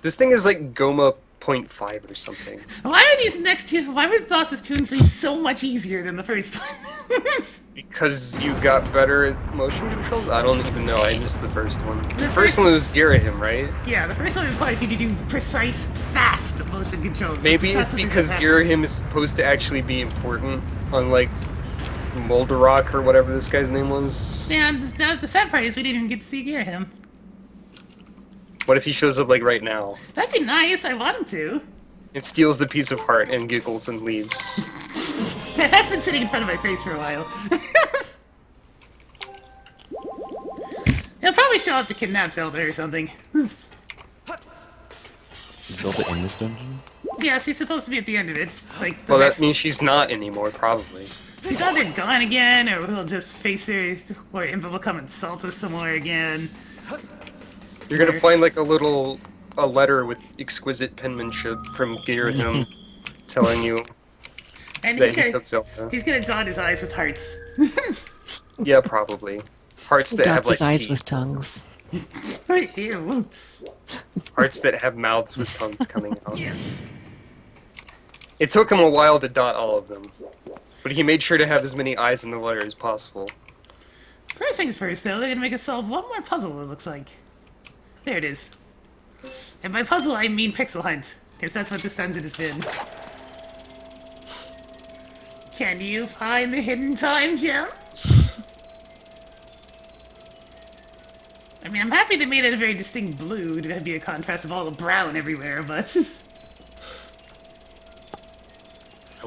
This thing is like Goma 0.5 or something. Why are these next 2, why were bosses 2 and 3 so much easier than the first one? Because you got better at motion controls? I don't even know, I missed the first one. The first- first one was Girahim, right? Yeah, the first one requires you to do precise, fast motion controls. Maybe That's it's what because happens. Girahim is supposed to actually be important, unlike Moldarok or whatever this guy's name was. Yeah, the sad part is we didn't even get to see Girahim. What if he shows up like right now? That'd be nice, I want him to. And steals the piece of heart and giggles and leaves. That has been sitting in front of my face for a while. He'll probably show up to kidnap Zelda or something. Is Zelda in this dungeon? Yeah, she's supposed to be at the end of it. Like, the Well, that rest- means she's not anymore, probably. she's either gone again, or we'll just face her, or Impa will come insult us somewhere again. You're gonna find like a letter with exquisite penmanship from Girahim telling you And that he's up Zelda. he's gonna dot his eyes with hearts. Yeah, probably. Hearts that have Dots like his eyes teeth. with tongues. Ew. Hearts that have mouths with tongues coming out. It took him a while to dot all of them, but he made sure to have as many eyes in the letter as possible. First things first, though, they're gonna make us solve one more puzzle, it looks like. There it is. And by puzzle, I mean pixel hunt, because that's what this dungeon has been. Can you find the hidden time gem? I mean, I'm happy they made it a very distinct blue to be a contrast of all the brown everywhere, but...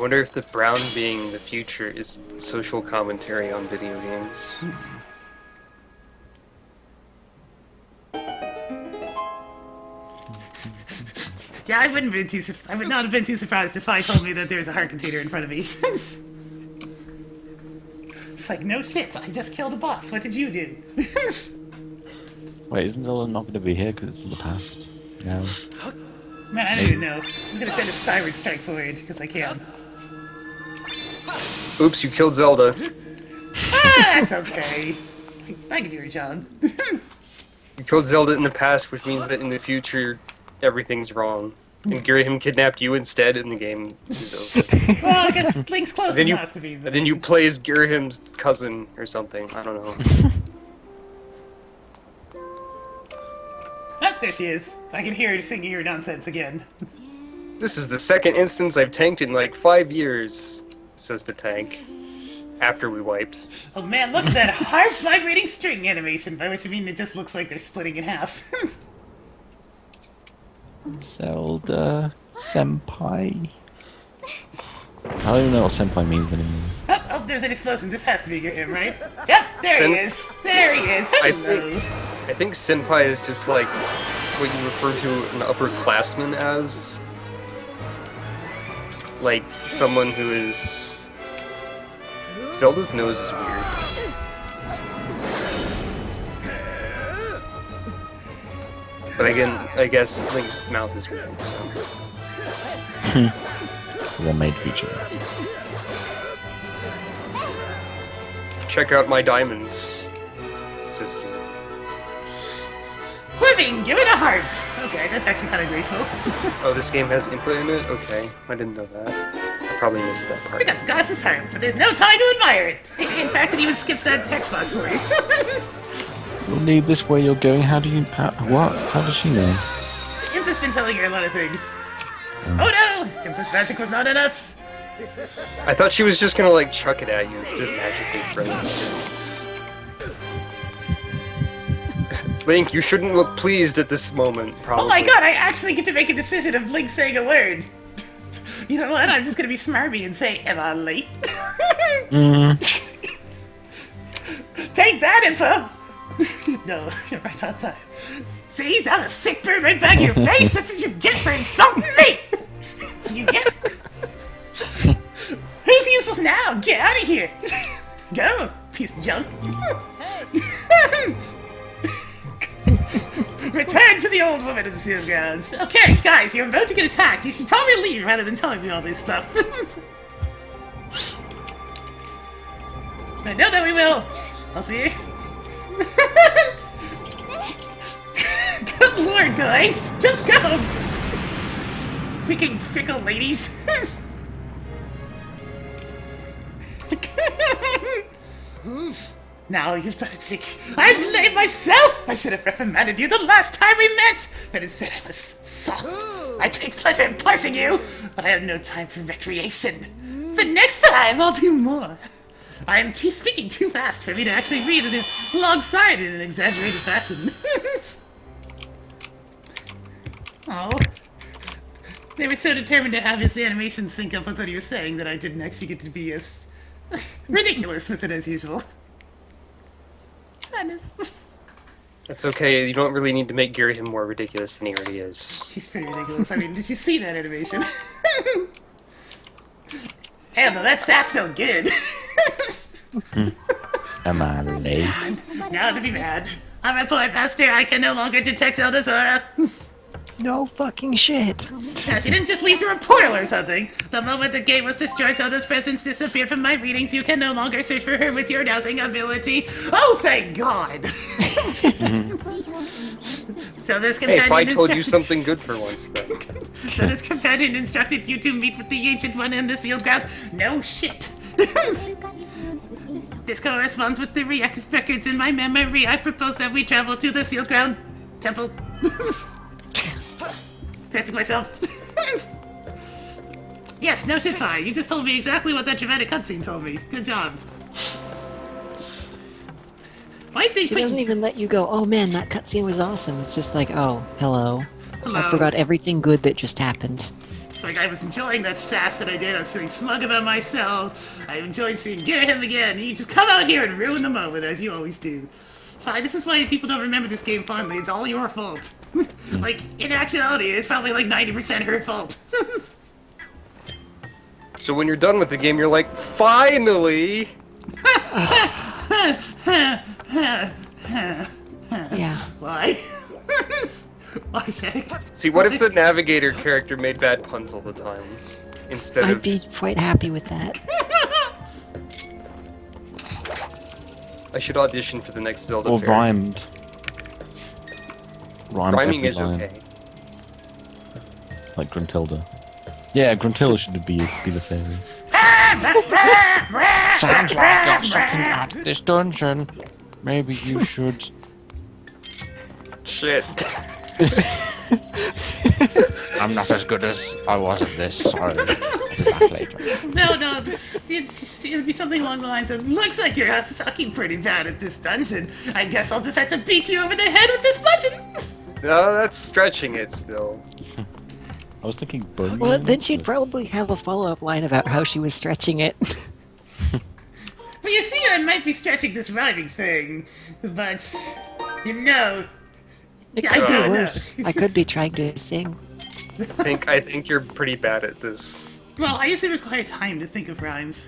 wonder if the brown being the future is social commentary on video games. Yeah, I would not have been too surprised if I told me that there's a heart container in front of me. It's like, no shit, I just killed a boss. What did you do? Wait, isn't Zelda not going to be here because it's in the past? No. Man, I don't even know. I'm just gonna send a Skyward strike forward, because I can. Oops, you killed Zelda. Ah, that's okay. I can do your job. You killed Zelda in the past, which means that in the future, everything's wrong. And Girahim kidnapped you instead, and the game is over. Well, I guess Link's close enough to be. And then you play as Girahim's cousin or something. I don't know. Oh, there she is. I can hear her singing her nonsense again. This is the second instance I've tanked in like 5 years, says the tank. After we wiped. Oh man, look at that harp vibrating string animation, by which I mean it just looks like they're splitting in half. Zelda Senpai. I don't even know what senpai means anymore. Oh, there's an explosion. This has to be him, right? Yep, there he is. There he is. Hello. I think senpai is just like what you refer to an upperclassman as. Like someone who is... Zelda's nose is weird. But again, I guess Link's mouth is weird, so... Well-made feature. Check out my diamonds, says Jimmy. We're being given a heart. Okay, that's actually kind of graceful. Oh, this game has input in it? Okay, I didn't know that. I probably missed that part. I got the goddess's heart, but there's no time to admire it. In fact, it even skips that text box for you. We'll leave this where you're going. How do you... what? How does she know? Imp been telling her a lot of things. Oh no! Imp's magic was not enough. I thought she was just gonna like chuck it at you instead of magically throwing it. Link, you shouldn't look pleased at this moment, probably. Oh my god, I actually get to make a decision of Link saying a word. You know what? I'm just gonna be smarmy and say, am I late? Take that, Impa! No, you're right on time. See? That was a sick burn right back in your face! That's what you get for insulting me! You get... Who's useless now? Get out of here! Go, piece of junk! Return to the old woman in the sealed grounds. Okay, guys, you're about to get attacked. You should probably leave rather than telling me all this stuff. I know that we will. I'll see you. Good lord, guys! Just go! Freaking fickle ladies. Now you've done it, Vic. I blame myself! I should have reprimanded you the last time we met! But instead I was soft. I take pleasure in punishing you, but I have no time for recreation. But next time I'll do more. I am speaking too fast for me to actually read it alongside in an exaggerated fashion. Oh. They were so determined to have his animation sync up with what he was saying that I didn't actually get to be as ridiculous with it as usual. Sadness. That's okay, you don't really need to make Girahim more ridiculous than he already is. He's pretty ridiculous. I mean, did you see that animation? Hell no, that sass felt good. Am I late? Now to be mad. I'm a point master, I can no longer detect Zelda's aura. No fucking shit. Yeah, she didn't just leave through a portal or something. The moment the game was destroyed, Zelda's presence disappeared from my readings. You can no longer search for her with your dowsing ability. Oh, thank God! Zelda's companion Hey, if I told you something good for once, then. Zelda's companion instructed you to meet with the Ancient One in the sealed grounds. No shit. This corresponds with the records in my memory. I propose that we travel to the sealed ground temple. Fancy myself. Yes, no shit, fine. You just told me exactly what that dramatic cutscene told me. Good job. Why'd they She put... doesn't even let you go, oh man, that cutscene was awesome. It's just like, oh, hello. Hello. I forgot everything good that just happened. It's like I was enjoying that sass that I did. I was feeling smug about myself. I enjoyed seeing Girahim again. You just come out here and ruin the moment, as you always do. Fine, this is why people don't remember this game fondly. It's all your fault. Like, in actuality, it's probably like 90% her fault. So when you're done with the game, you're like, finally! Yeah. Why? Why, Shaq? See, what if the navigator character made bad puns all the time? Instead I'd of be quite happy with that. I should audition for the next Zelda Or fair. rhymed. Rhymed Rhyming every is line, okay. like Gruntilda. Yeah, Gruntilda should be the fairy. Sounds like you're sucking at this dungeon. Maybe you should. Shit. I'm not as good as I was at this. Sorry. I'll be back later. No, it would be something along the lines of, looks like you're sucking pretty bad at this dungeon. I guess I'll just have to beat you over the head with this bludgeon. No, that's stretching it still. I was thinking burn. Well, then she'd probably have a follow-up line about how she was stretching it. Well, you see, I might be stretching this rhyming thing, but, you know... It Yeah, could I be know. worse. I could be trying to sing. I think you're pretty bad at this. Well, I usually require time to think of rhymes.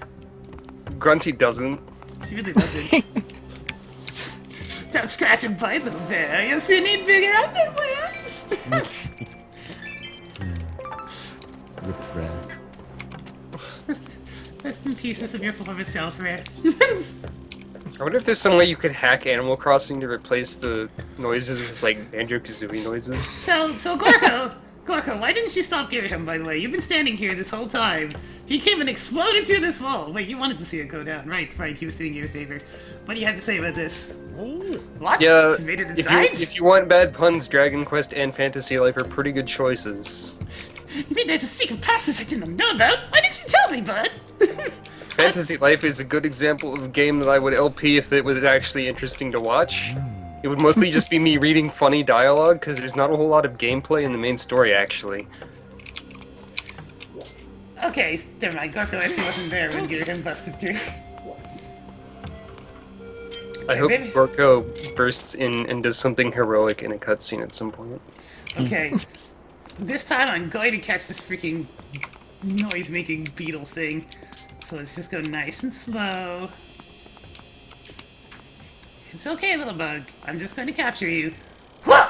Grunty doesn't. She really doesn't. Don't scratch and bite, little bear. You'll soon need bigger underwear. Rip Red. Rest in pieces of your former self, Red. I wonder if there's some way you could hack Animal Crossing to replace the noises with, like, Banjo-Kazooie noises. So Gorko, why didn't you stop Girahim, by the way? You've been standing here this whole time. He came and exploded through this wall. Wait, you wanted to see it go down. Right, he was doing you a favor. What do you have to say about this? What? Yeah, You made it if inside? you want bad puns, Dragon Quest and Fantasy Life are pretty good choices. You mean there's a secret passage I didn't know about? Why didn't you tell me, bud? Fantasy Life is a good example of a game that I would LP if it was actually interesting to watch. It would mostly just be me reading funny dialogue, because there's not a whole lot of gameplay in the main story, actually. Okay, never mind. Gorko actually wasn't there when Girahim busted through. I hope maybe- Gorko bursts in and does something heroic in a cutscene at some point. Okay. This time I'm going to catch this freaking noise-making beetle thing. So let's just go nice and slow. It's okay, little bug. I'm just going to capture you. Whoa!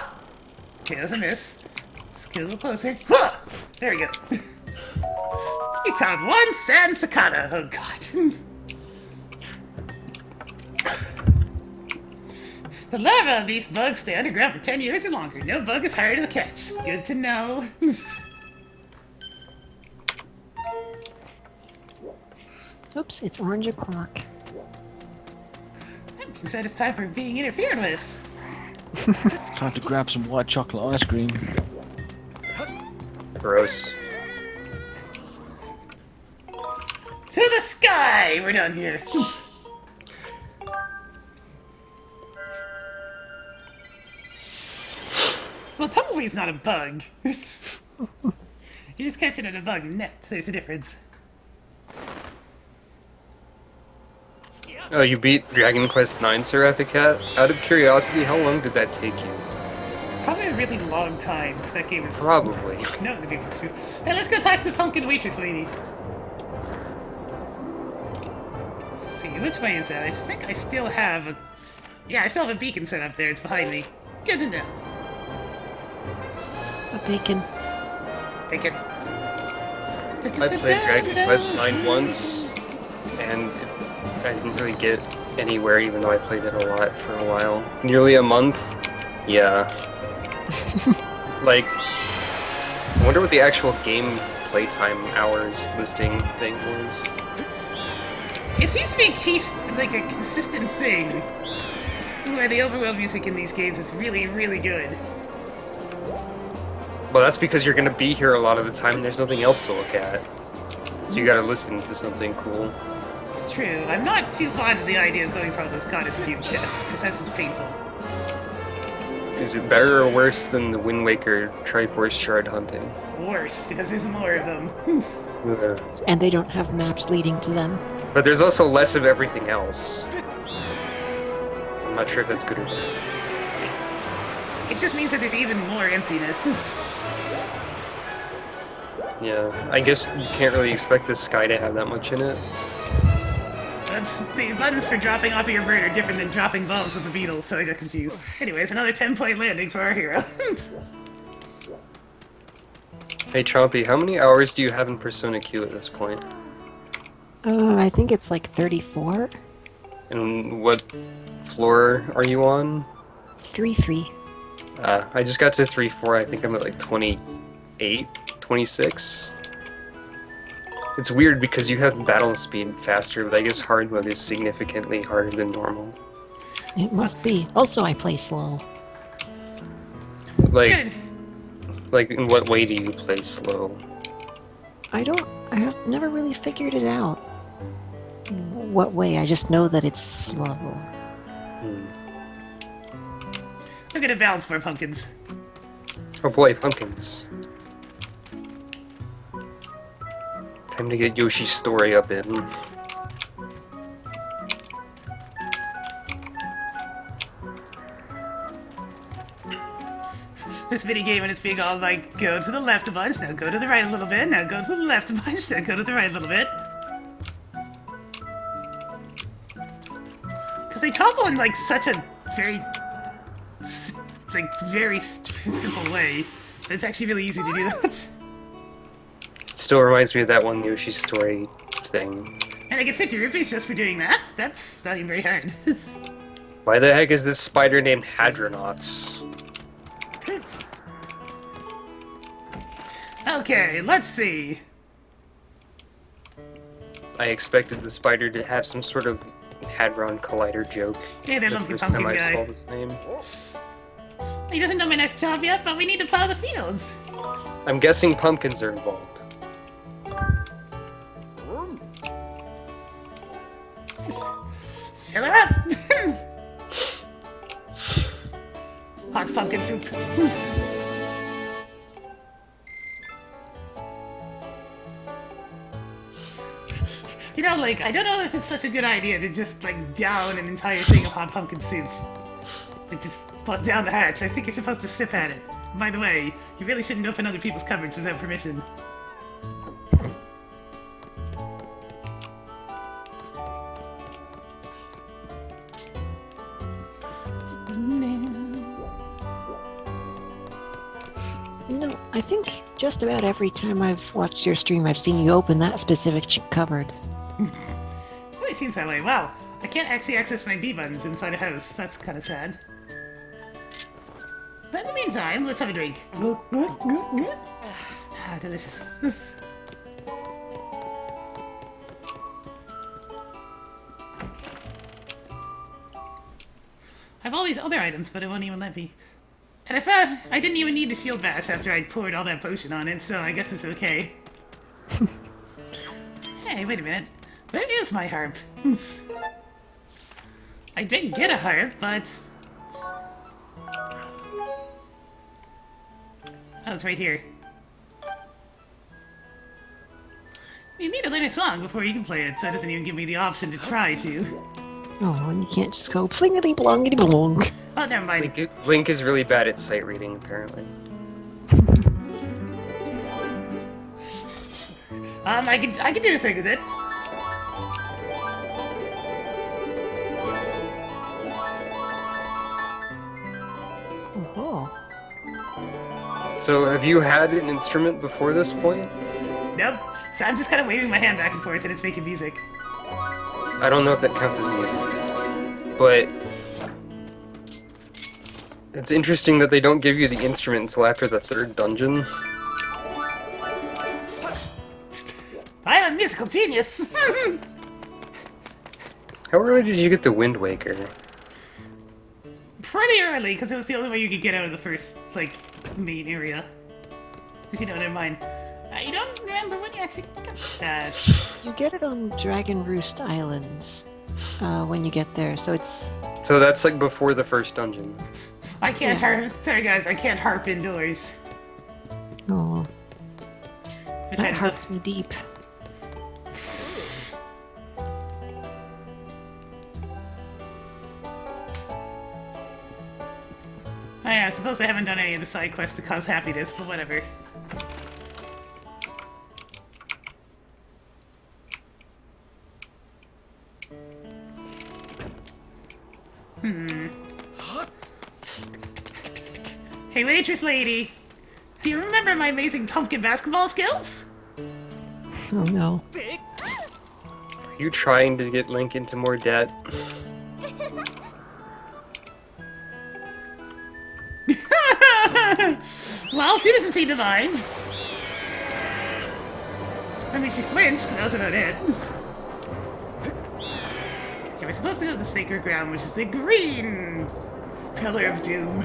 Okay, that was a miss. Let's get a little closer. Whoa! There we go. You caught one sand cicada. Oh god. The larvae of these bugs stay underground for 10 years or longer. No bug is harder to catch. Good to know. Oops, it's orange o'clock. That means that it's time for being interfered with. Time to grab some white chocolate ice cream. Gross. To the sky! We're done here. Well, Tumbleweed's not a bug. You just catch it in a bug net, so there's a difference. Oh, you beat Dragon Quest IX, Seraphic Cat? Out of curiosity, how long did that take you? Probably a really long time, because that game is... Probably. No, the game was true. Hey, let's go talk to the pumpkin waitress lady. Let's see, which way is that? I think I still have a... Yeah, I still have a beacon set up there. It's behind me. Good to know. A bacon. Beacon. I played Dragon Quest IX once, and I didn't really get anywhere, even though I played it a lot for a while. Nearly a month? Yeah. Like, I wonder what the actual game playtime hours listing thing was. It seems to be like a consistent thing, where the overworld music in these games is really, really good. Well, that's because you're gonna be here a lot of the time and there's nothing else to look at. So you gotta listen to something cool. It's true. I'm not too fond of the idea of going for all those goddess cube chests, because that's just painful. Is it better or worse than the Wind Waker Triforce Shard hunting? Worse, because there's more of them. Yeah. And they don't have maps leading to them. But there's also less of everything else. I'm not sure if that's good or bad. It just means that there's even more emptiness. Yeah, I guess you can't really expect this sky to have that much in it. The buttons for dropping off of your bird are different than dropping bombs with the beetles, so I got confused. Anyways, another 10-point landing for our hero. Hey Chompy, how many hours do you have in Persona Q at this point? I think it's like 34? And what floor are you on? 3-3. I just got to 3-4, I think I'm at like 28, 26. It's weird because you have battle speed faster, but I guess hard mode is significantly harder than normal. It must be. Also, I play slow. Like, Good. like in what way do you play slow? I have never really figured it out. What way? I just know that it's slow. Look at it balance for pumpkins. Oh boy, pumpkins. Time to get Yoshi's story up in. This mini game and it's being all like, go to the left a bunch, now go to the right a little bit, now go to the left a bunch, now go to the right a little bit. Because they topple in like such a very, simple way. It's actually really easy to do that. Still reminds me of that one Yoshi's story thing. And I get 50 rupees just for doing that? That's not even very hard. Why the heck is this spider named Hadronauts? Okay, let's see. I expected the spider to have some sort of Hadron Collider joke. Hey there, The lumpy first time pumpkin I saw guy. this name. He doesn't know my next job yet, but we need to plow the fields. I'm guessing pumpkins are involved. Just fill her up. Hot pumpkin soup. You know, like, I don't know if it's such a good idea to just, like, down an entire thing of hot pumpkin soup. Like, just put down the hatch. I think you're supposed to sip at it. By the way, you really shouldn't open other people's cupboards without permission. No, I think just about every time I've watched your stream, I've seen you open that specific cupboard. Really seems that way. Wow. I can't actually access my B buttons inside a house. That's kind of sad. But in the meantime, let's have a drink. Ah, delicious. I have all these other items, but it won't even let me. And I found I didn't even need the shield bash after I poured all that potion on it, so I guess it's okay. Hey, wait a minute. Where is my harp? I did get a harp, but... Oh, it's right here. You need to learn a song before you can play it, so it doesn't even give me the option to try to. Oh, and you can't just go plingity blongity blong. Oh, never mind. Link is really bad at sight reading, apparently. I can do a thing with it. Oh. So, have you had an instrument before this point? Nope. So I'm just kind of waving my hand back and forth and it's making music. I don't know if that counts as music. But... it's interesting that they don't give you the instrument until after the third dungeon. I'm a musical genius! How early did you get the Wind Waker? Pretty early, because it was the only way you could get out of the first, like, main area. But you know, never mind. I don't remember when you actually got that. You get it on Dragon Roost Islands when you get there, so it's... So that's like before the first dungeon. I can't harp. Sorry, guys, I can't harp indoors. Oh, Which that ends hurts me deep. Oh, yeah, I suppose I haven't done any of the side quests to cause happiness, but whatever. Hey, waitress lady! Do you remember my amazing pumpkin basketball skills? Oh no. Are you trying to get Link into more debt? Well, she doesn't seem to mind. I mean, she flinched, but that was about it. Okay, we're supposed to go to the sacred ground, which is the green pillar of doom.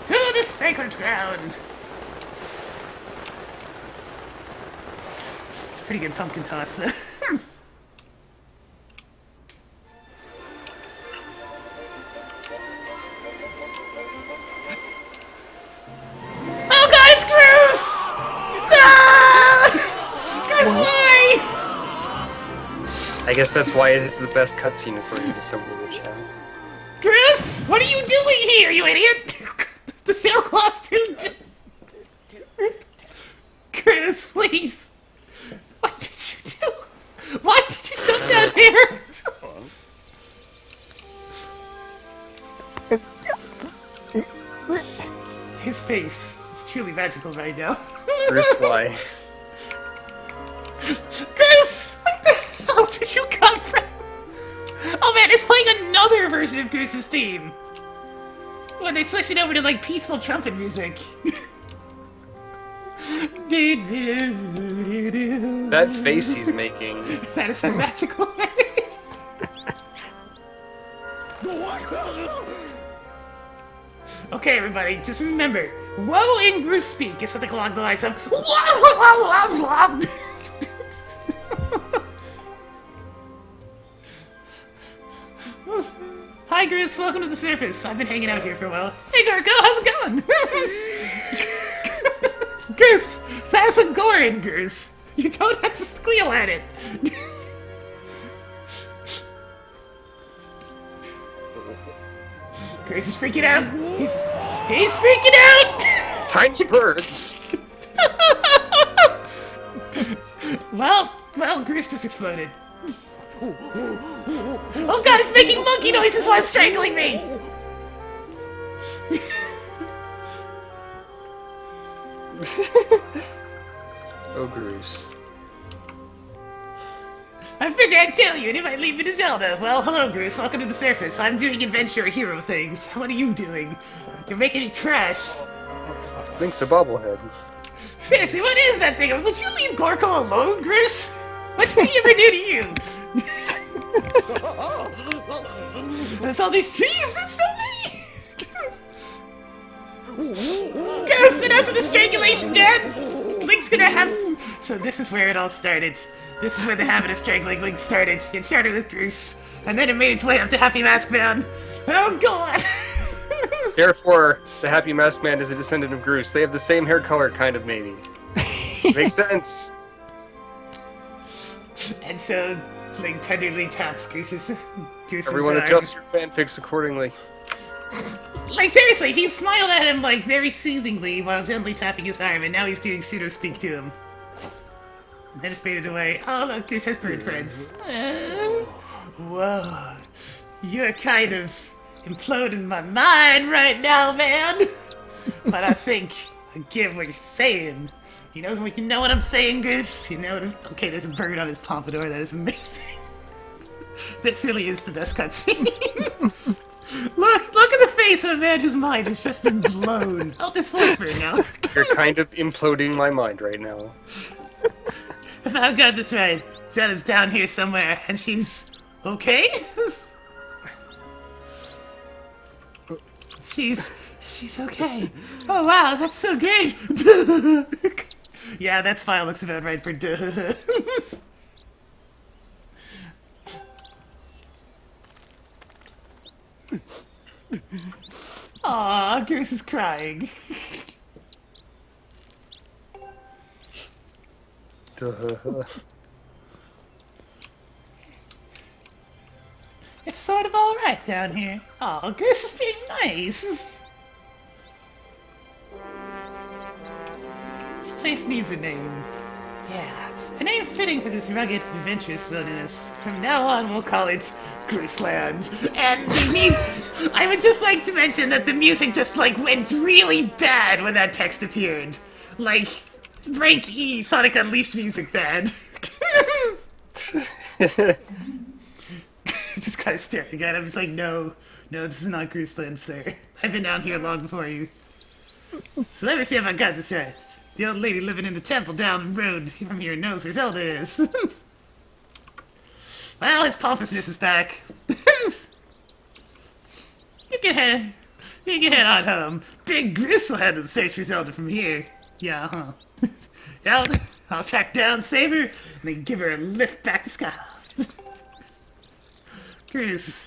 To the sacred ground! It's a pretty good pumpkin toss, though. Oh god, it's Groose! Ah! Groose, why? I guess that's why it's the best cutscene according to somebody in the chat. Groose, what are you doing here, you idiot? The sailcloth's too... Groose, please. What did you do? Why did you jump down here? His face is truly magical right now. Bruce, why? Groose! What the hell did you come from? Oh man, it's playing another version of Goose's theme. When they switched it over to like peaceful trumpet music. That face he's making. That is a magical face. Okay, everybody, just remember, woe in Groose speak is something along the lines of Hi, Groose, welcome to the surface. I've been hanging out here for a while. Hey, Gargo, how's it going? Goose, that's a Gorin, Goose. You don't have to squeal at it. Goose is freaking out. He's freaking out. Tiny birds! Well, Goose just exploded. Oh god, it's making monkey noises while strangling me. Oh, Bruce. I figured I'd tell you, and it might lead me to Zelda. Well, hello, Goose. Welcome to the surface. I'm doing adventure hero things. What are you doing? You're making me crash. Link's a bobblehead. Seriously, what is that thing? Would you leave Gorko alone, Goose? What did he ever do to you? There's all these trees. That's so many. Goose, sit out to the strangulation, Dad. Link's gonna have... So this is where it all started. This is where the habit of strangling Link started. It started with Goose, and then it made its way up to Happy Mask Man. Oh god! Therefore, the Happy Mask Man is a descendant of Groose. They have the same hair color, kind of, maybe. Makes sense. And so, Link tenderly taps Goose's Everyone arm. adjust your fanfics accordingly. Like, seriously, he smiled at him, like, very soothingly while gently tapping his arm, and now he's doing pseudo-speak to him. And then it faded away. Oh, look, Goose has bird friends. Whoa. You're kind of imploding my mind right now, man. But I think I get what you're saying. You know what I'm saying, Goose? You know, okay, there's a bird on his pompadour. That is amazing. This really is the best cutscene. Look at the face of a man whose mind has just been blown. Oh, there's one bird now. You're kind of imploding my mind right now. If I've got this right, Zelda's down here somewhere, and she's okay? She's okay. Oh wow, that's so great. Yeah, that smile looks about right for duh. Aw, Goose is crying. It's sort of alright down here. Aw, Goose is being nice. This place needs a name. Yeah, a name fitting for this rugged, adventurous wilderness. From now on, we'll call it Graceland. And I would just like to mention that the music just, like, went really bad when that text appeared. Like, rank E, Sonic Unleashed music bad. Just kind of staring at him. He's like, no, this is not Graceland, sir. I've been down here long before you. So let me see if I got this right. The old lady living in the temple down the road from here knows where Zelda is. Well, his pompousness is back. You can head on home. Big Gris will handle the search for Zelda from here. Yeah, huh? Yeah, I'll track down, save her, and then give her a lift back to Skyward. Gris.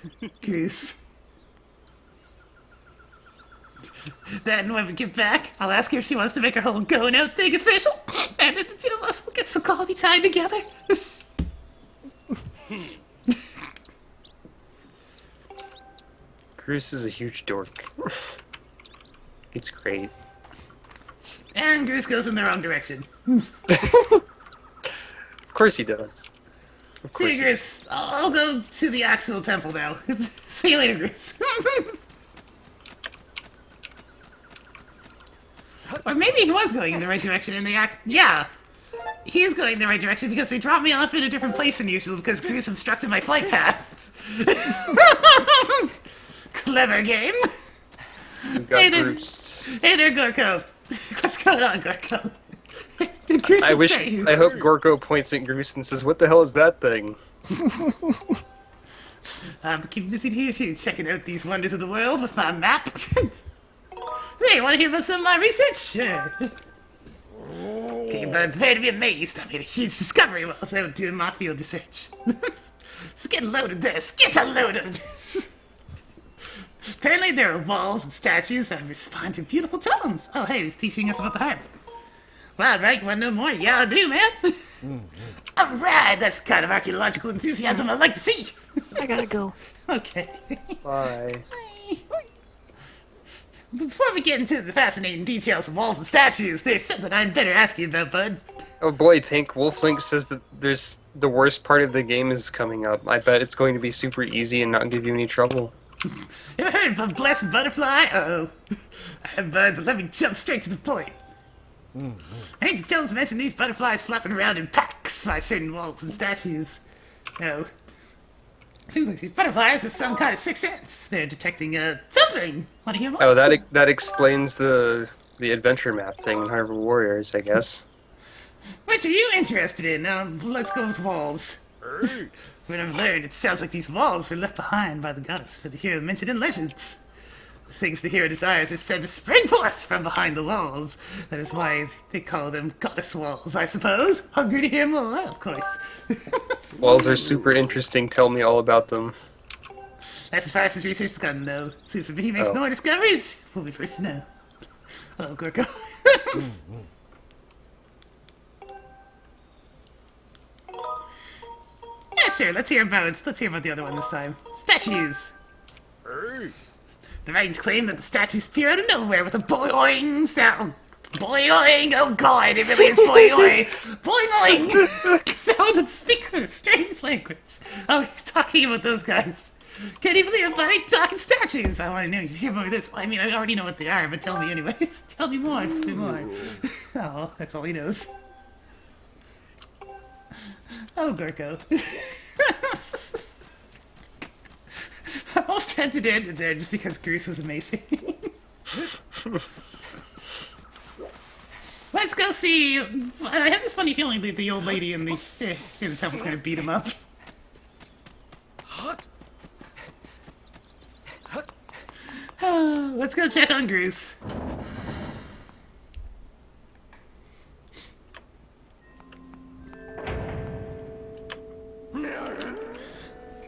Then when we get back, I'll ask her if she wants to make her whole going out thing official, and then the two of us will get some quality time together. Goose is a huge dork. It's great. And Goose goes in the wrong direction. Of course he does. Of course. See you, Goose. I'll go to the actual temple now. See you later, Goose. Or maybe he was going in the right direction and yeah. He is going in the right direction because they dropped me off in a different place than usual because Goose obstructed my flight path. Clever game. You got Goose. Hey there, Gorko. What's going on, Gorko? Did Goose say you? I hope Gorko points at Goose and says, "What the hell is that thing?" I'm keeping busy here too, checking out these wonders of the world with my map. Hey, want to hear about some of my research? Sure. Okay, but prepare to be amazed. I made a huge discovery while I was out doing my field research. So get a load of this. Get a load of this. Apparently there are walls and statues that respond to beautiful tones. Oh, hey, he's teaching us about the harp. Wow, right? Want to know more? Yeah, I do, man. Alright, that's the kind of archaeological enthusiasm I like to see. I gotta go. Okay. Bye. Before we get into the fascinating details of walls and statues, there's something I'd better ask you about, bud. Oh boy, Pink. Wolflink says that there's the worst part of the game is coming up. I bet it's going to be super easy and not give you any trouble. You ever heard of a blessed butterfly? Uh-oh. Bud, let me jump straight to the point. Ancient Jones mentioned these butterflies flapping around in packs by certain walls and statues. Oh. Seems like these butterflies have some kind of sixth sense. They're detecting, something! Want to hear more? Oh, that explains the adventure map thing in Hyrule Warriors, I guess. Which are you interested in? Let's go with walls. What I've learned, it sounds like these walls were left behind by the goddess for the hero mentioned in legends. The things the hero desires is said to spring forth from behind the walls. That is why they call them goddess walls, I suppose. Hungry to hear more? Of course. Walls are super interesting. Tell me all about them. That's as far as his research has gone, though. Since he makes no more discoveries, we'll be first to know. Hello, Gorko. Yeah, sure. Let's hear about the other one this time. Statues. The writings claim that the statues appear out of nowhere with a boing sound. Boing! Oh god, it really is boing! Boing! Sound and speak a strange language. Oh, he's talking about those guys. Can't you believe it, buddy? Talking statues! I want to know. You hear more of this. I mean, I already know what they are, but tell me anyways. Tell me more. Tell me more. Oh, that's all he knows. Oh, Gorko. I'm almost tempted to end it there just because Goose was amazing. Let's go see. I have this funny feeling that the old lady in the temple's gonna beat him up. Oh, Let's go check on Goose.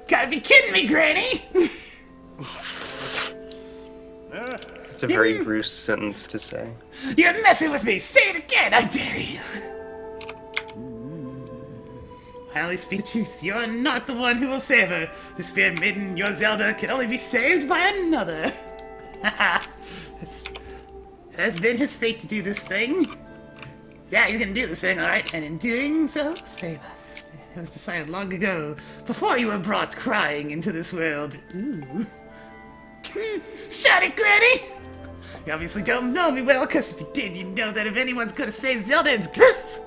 Gotta be kidding me, Granny! It's a very Bruce sentence to say. You're messing with me! Say it again, I dare you! I only speak the truth. You're not the one who will save her. This fair maiden, your Zelda, can only be saved by another. It has been his fate to do this thing. Yeah, he's gonna do this thing, alright, and in doing so, save us. It was decided long ago, before you were brought crying into this world. Ooh. Shut it, Granny! You obviously don't know me well, because if you did, you'd know that if anyone's gonna save Zelda, it's Goose!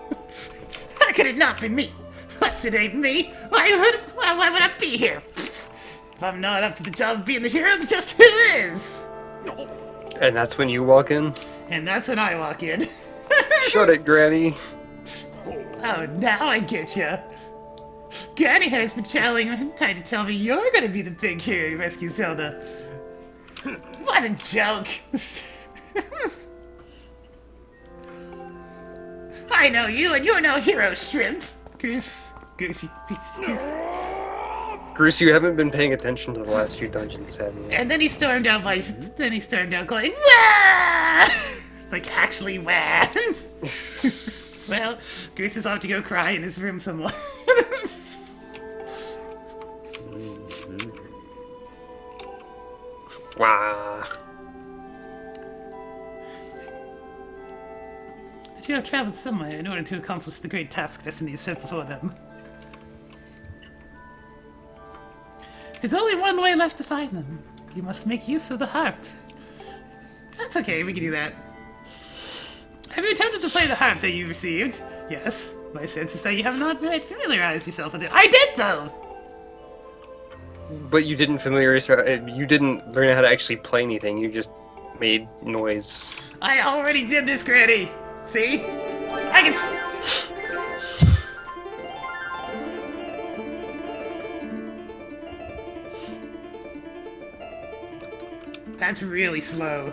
How could it not be me? Plus, it ain't me. Why would I be here? If I'm not up to the job of being the hero, then just who is? And that's when you walk in? And that's when I walk in. Shut it, Granny. Oh, now I get ya. Granny has been trying to tell me you're gonna be the big hero who rescues Zelda. What a joke! I know you, and you're no hero, Shrimp. Goose. Goose, you haven't been paying attention to the last few dungeons, have you? And then he stormed out going, wah! Like, actually, wah! Well, Goose is off to go cry in his room somewhere. Wow. But you have traveled somewhere in order to accomplish the great task Destiny has set before them. There's only one way left to find them. You must make use of the harp. That's okay, we can do that. Have you attempted to play the harp that you received? Yes. My sense is that you have not yet familiarized yourself with it. I did, though! But you didn't you didn't learn how to actually play anything, you just made noise. I already did this, Granny! See? I can That's really slow.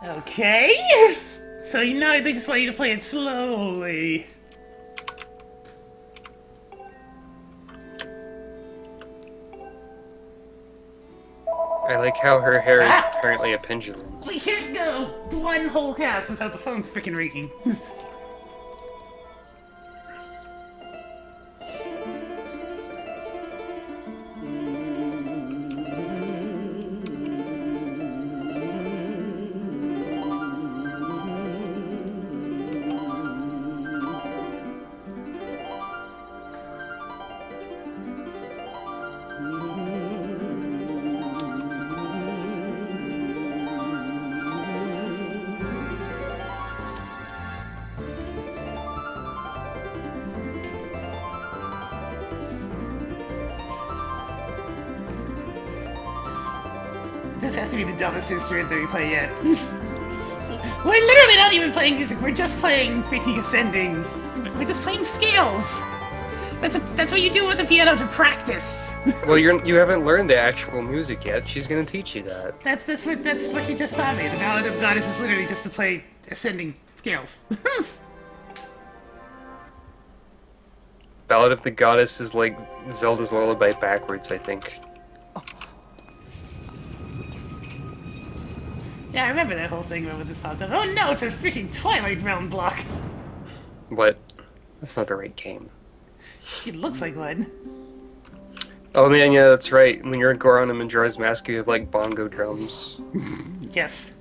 Okay. So you know they just want you to play it slowly. I like how her hair is apparently a pendulum. We can't go one whole cast without the phone freaking ringing. This has to be the dumbest instrument that we play yet. We're literally not even playing music, we're just playing freaking ascending. We're just playing scales. That's what you do with the piano to practice. Well, you haven't learned the actual music yet. She's gonna teach you that. That's what she just taught me. The Ballad of the Goddess is literally just to play ascending scales. Ballad of the Goddess is like Zelda's Lullaby backwards, I think. Yeah, I remember that whole thing when this popped up. Oh no, it's a freaking Twilight Realm block! What? That's not the right game. It looks like one. Oh man, yeah, that's right. When you're in Goron and Majora's Mask, you have like bongo drums. Yes.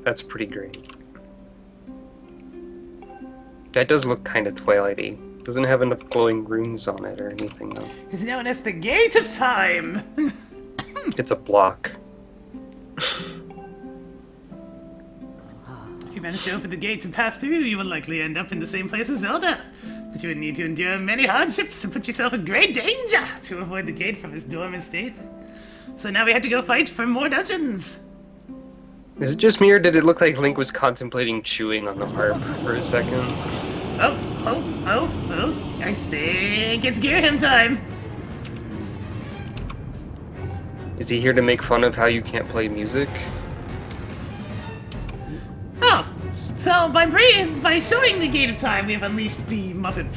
That's pretty great. That does look kind of Twilighty. Doesn't have enough glowing runes on it or anything though. It's known as the Gate of Time! It's a block. If you manage to open the gates and pass through, you will likely end up in the same place as Zelda. But you would need to endure many hardships and put yourself in great danger to avoid the gate from its dormant state. So now we have to go fight for more dungeons. Is it just me, or did it look like Link was contemplating chewing on the harp for a second? Oh. I think it's Gear Him time. Is he here to make fun of how you can't play music? Oh, so by showing the Gate of Time, we have unleashed the Muppet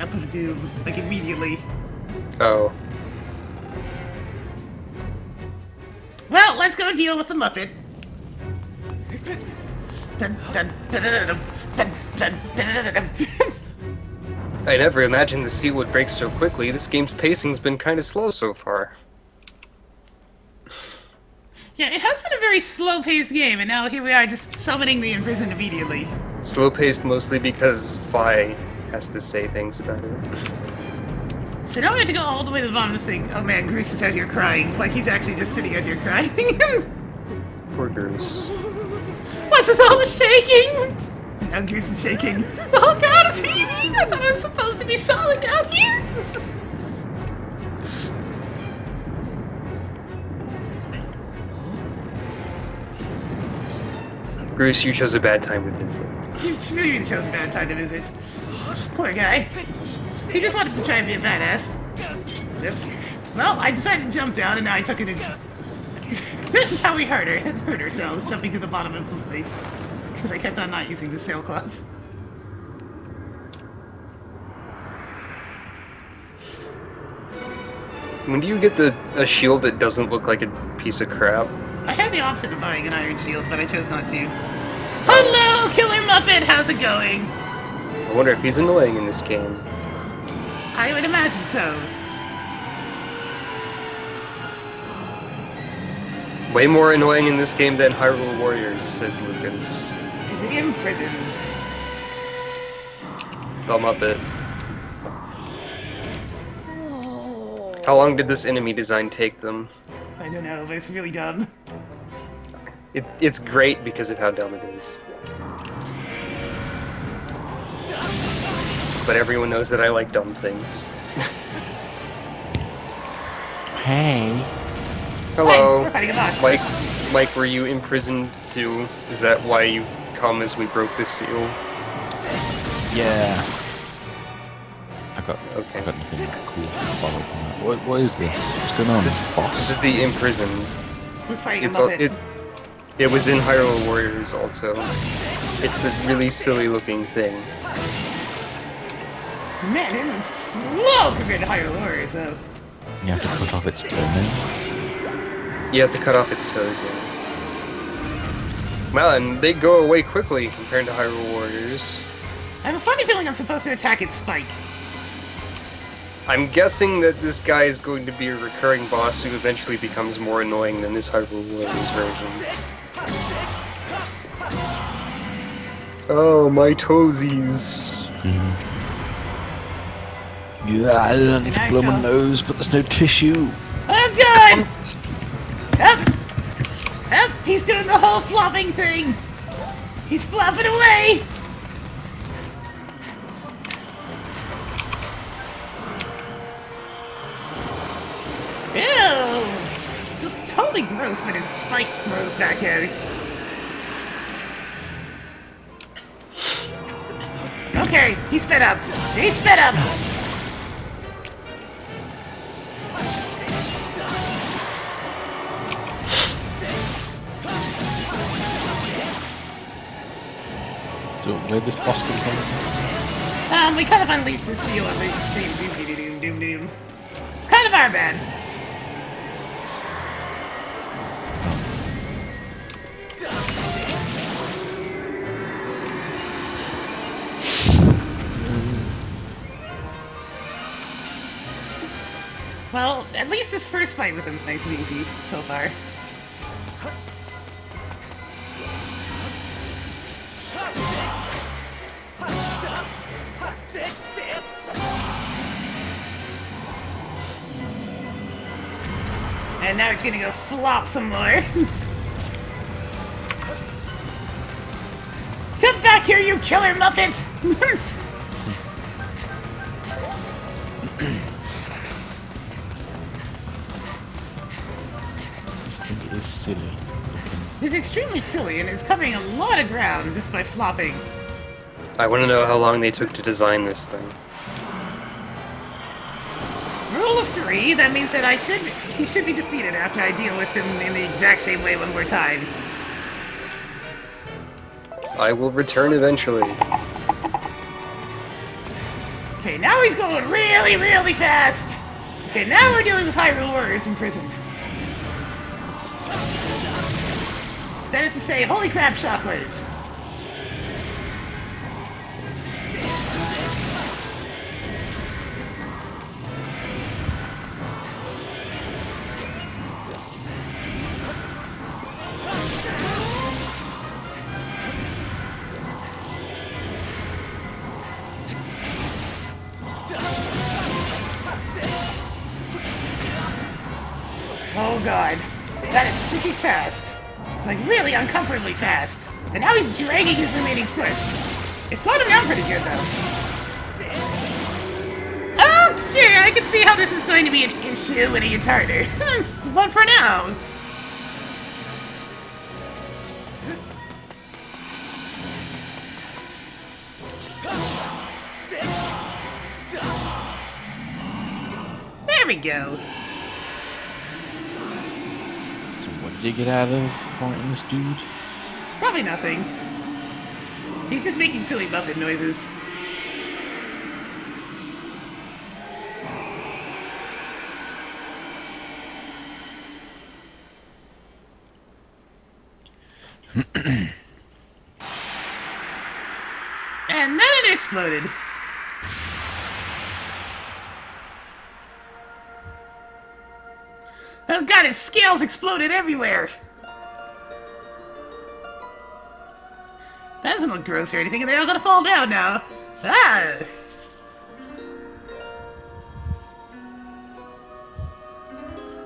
of Doom, like, immediately. Oh. Well, let's go deal with the Muppet. Dun, dun, dun, dun, dun, dun, dun, dun, dun, dun. I never imagined the seal would break so quickly. This game's pacing's been kinda slow so far. Yeah, it has been a very slow-paced game, and now here we are just summoning the imprisoned immediately. Slow-paced mostly because Fi has to say things about it. So now we have to go all the way to the bottom of this thing. Oh man, Goose is out here crying. Like he's actually just sitting out here crying. Poor Goose. What's this all the shaking? Now Goose is shaking. Oh god, it's heaving! I thought it was supposed to be solid down here! Goose, you chose a bad time to visit. You really chose a bad time to visit. Poor guy. He just wanted to try and be a badass. Oops. Well, I decided to jump down and now I took it into... This is how we hurt ourselves, jumping to the bottom of the place. Because I kept on not using the sailcloth. When do you get a shield that doesn't look like a piece of crap? I had the option of buying an iron shield, but I chose not to. Hello, Killer Muppet! How's it going? I wonder if he's annoying in this game. I would imagine so. Way more annoying in this game than Hyrule Warriors, says Lucas. Imprisoned. Thumb up it. How long did this enemy design take them? I don't know, but it's really dumb. It's great because of how dumb it is. But everyone knows that I like dumb things. Hey. Hello. Hey, we're fighting a boss. Mike, were you imprisoned too? Is that why you come as we broke the seal? Yeah. I got Okay. nothing cool to follow up on that. What is this? What's going on? This boss? is the imprisoned. We're fighting It's a all, Muppet. it was in Hyrule Warriors also. It's a really silly looking thing. Man, it was slow compared to Hyrule Warriors, though. You have to cut off its toenail. You have to cut off its toes, yeah. Well, and they go away quickly compared to Hyrule Warriors. I have a funny feeling I'm supposed to attack its spike. I'm guessing that this guy is going to be a recurring boss who eventually becomes more annoying than this Hyrule Warriors version. Oh, my toesies. Yeah, I need to blow my nose, but there's no tissue. Oh god! Up! Up! He's doing the whole flopping thing! He's flopping away! Ew! This is totally gross when his spike grows back out. Okay, he sped up. He sped up! So where this boss come from? We kind of unleashed the seal on the screen. Doom, doom, doom, doom, doom. It's kind of our bad. Well, at least this first fight with him is nice and easy so far. And now it's gonna go flop some more. Come back here, you killer Muppet! This thing is silly. is extremely silly and is covering a lot of ground just by flopping. I want to know how long they took to design this thing. Rule of 3, that means that he should be defeated after I deal with him in the exact same way one more time. I will return eventually. Okay, now he's going really, really fast! Okay, now we're dealing with Hyrule Warriors imprisoned. That is to say, holy crap, shockwaves! Oh god, that is freaking fast. Like really uncomfortably fast. And now he's dragging his remaining foot. It slowed him down pretty good though. Oh dear, I can see how this is going to be an issue when he gets harder. But for now. There we go. What did you get out of fighting this dude? Probably nothing. He's just making silly muffin noises. And then it exploded. Oh god, his scales exploded everywhere! That doesn't look gross or anything, and they're all gonna fall down now. Ah!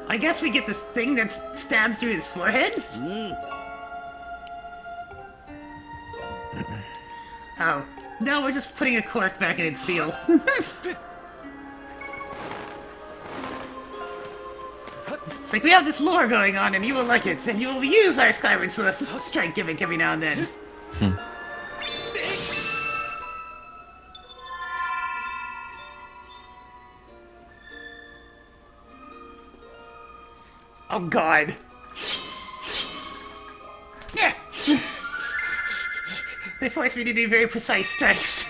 I guess we get this thing that's stabbed through his forehead? Oh. No, we're just putting a cork back in its seal. It's like we have this lore going on and you will like it, and you will use our Skyward Strike gimmick every now and then. Oh god. Yeah. They force me to do very precise strikes.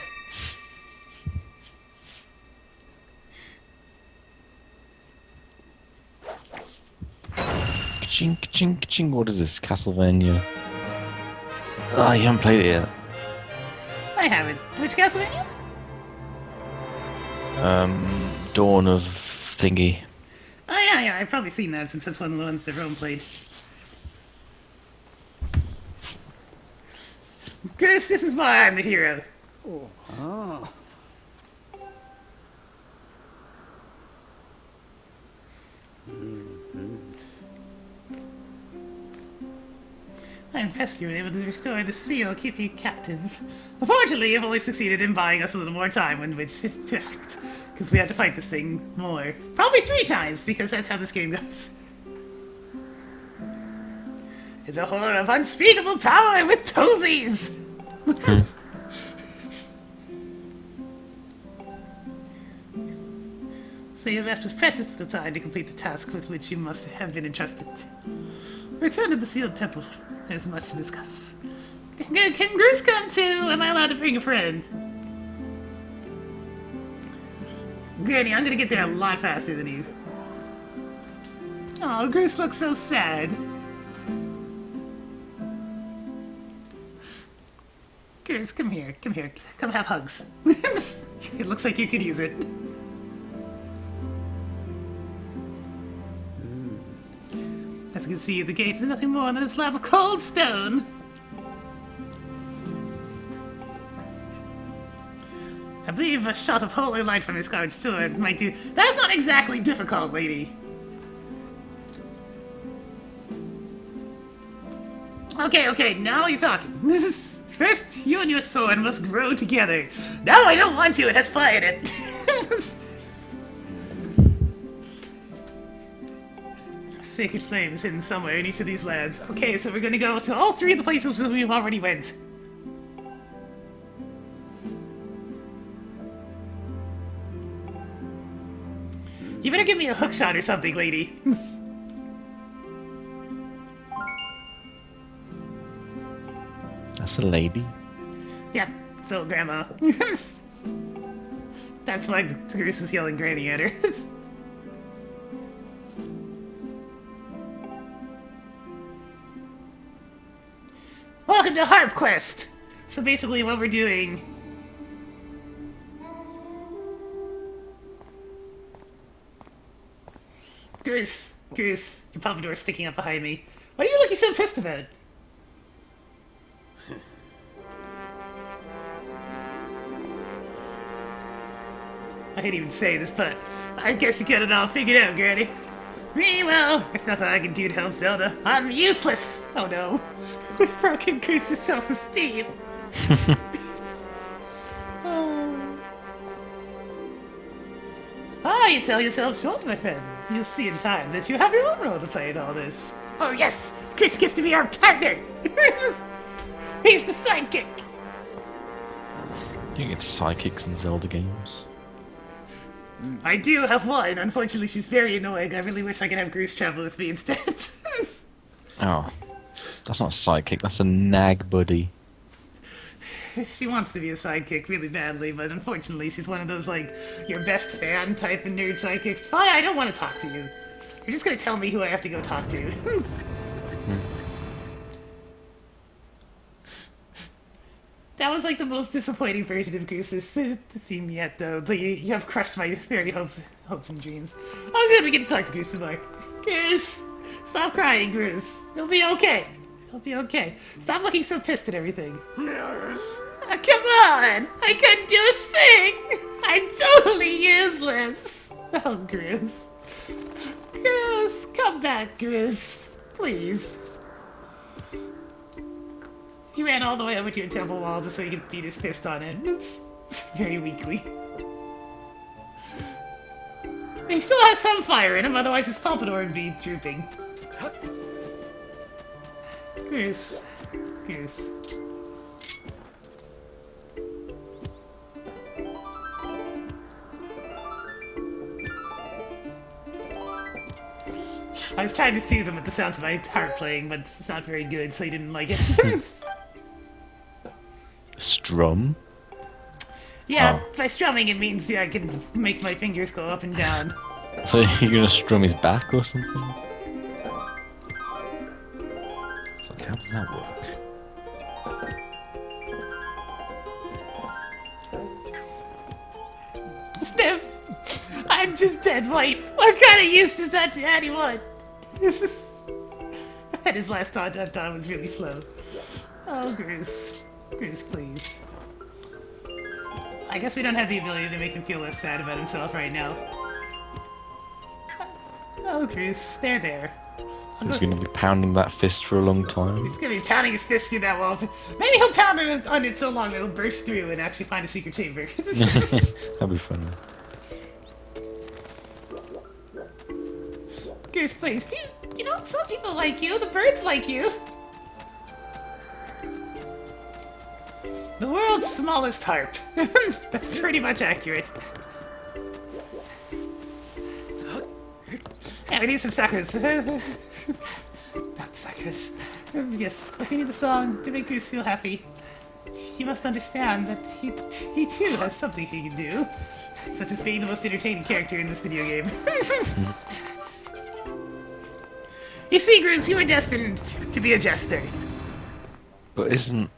Ka-ching, ka-ching, ka-ching. What is this? Castlevania? Oh, you haven't played it yet. I haven't. Which Castlevania? Dawn of Thingy. Oh yeah, I've probably seen that since that's one of the ones that Rome played. Chris, this is why I'm the hero. I'm impressed you were able to restore the seal, keep you captive. Unfortunately, you've only succeeded in buying us a little more time in which to act. Because we had to fight this thing more. Probably 3 times, because that's how this game goes. It's a horror of unspeakable power with toesies! So you're left with precious little time to complete the task with which you must have been entrusted. Return to the sealed temple. There's much to discuss. Can Bruce come too? Am I allowed to bring a friend? Granny, I'm gonna get there a lot faster than you. Oh, Bruce looks so sad. Bruce, come here, come have hugs. It looks like you could use it. As you can see, the gate is nothing more than a slab of cold stone. I believe a shot of holy light from your Skyward Sword might do. That's not exactly difficult, lady. Okay, now you're talking. First, you and your sword must grow together. No, I don't want to. It has fire in it. sacred flame is hidden somewhere in each of these lands. Okay, so we're gonna go to all 3 of the places that we've already went. You better give me a hook shot or something, lady. That's a lady. Yep, so grandma. That's why Grace was yelling granny at her. Welcome to Harp Quest! So basically what we're doing... Grace, your pompadour's sticking up behind me. What are you looking so pissed about? I hate even saying this, but I guess you got it all figured out, Granny. Me, well, there's nothing I can do to help Zelda. I'm useless! Oh no. We've broken Grace's self-esteem. Oh. Ah, you sell yourself short, my friend. You'll see in time that you have your own role to play in all this. Oh yes! Grace gets to be our partner! He's the sidekick! You get sidekicks in Zelda games. I do have one. Unfortunately, she's very annoying. I really wish I could have Grace travel with me instead. Oh. That's not a sidekick, that's a nag buddy. She wants to be a sidekick really badly, but unfortunately she's one of those, like, your best fan type of nerd sidekicks. Fine, I don't want to talk to you. You're just gonna tell me who I have to go talk to. That was, like, the most disappointing version of Goose's theme yet, though. But you have crushed my very hopes and dreams. Oh good, we get to talk to Goose some more. Goose! Stop crying, Goose. You'll be okay. You'll be okay. Stop looking so pissed at everything. Oh, come on! I couldn't do a thing! I'm totally useless! Oh, Goose. Goose, come back, Goose. Please. He ran all the way over to your temple wall just so he could beat his fist on it. Very weakly. He still has some fire in him, otherwise his pompadour would be drooping. Goose. Goose. I was trying to soothe him with the sounds of my harp playing, but it's not very good, so he didn't like it. Strum? Yeah, Oh. by strumming it means I can make my fingers go up and down. So you're gonna strum his back or something? It's like, how does that work? Sniff! I'm just dead white. What kind of use is that to anyone? And his last thought that time was really slow. Oh, Bruce. Bruce, please. I guess we don't have the ability to make him feel less sad about himself right now. Oh, Bruce, there. So he's gonna be pounding that fist for a long time. He's gonna be pounding his fist through that wall. Maybe he'll pound it on it so long that it'll burst through and actually find a secret chamber. That'd be funny. Goose, please. You know, some people like you. The birds like you. The world's smallest harp. That's pretty much accurate. Yeah, we need some suckers. Not suckers. Yes, if you need a song to make Goose feel happy, you must understand that he too has something he can do. Such as being the most entertaining character in this video game. You see, Goose, you were destined to be a jester. But isn't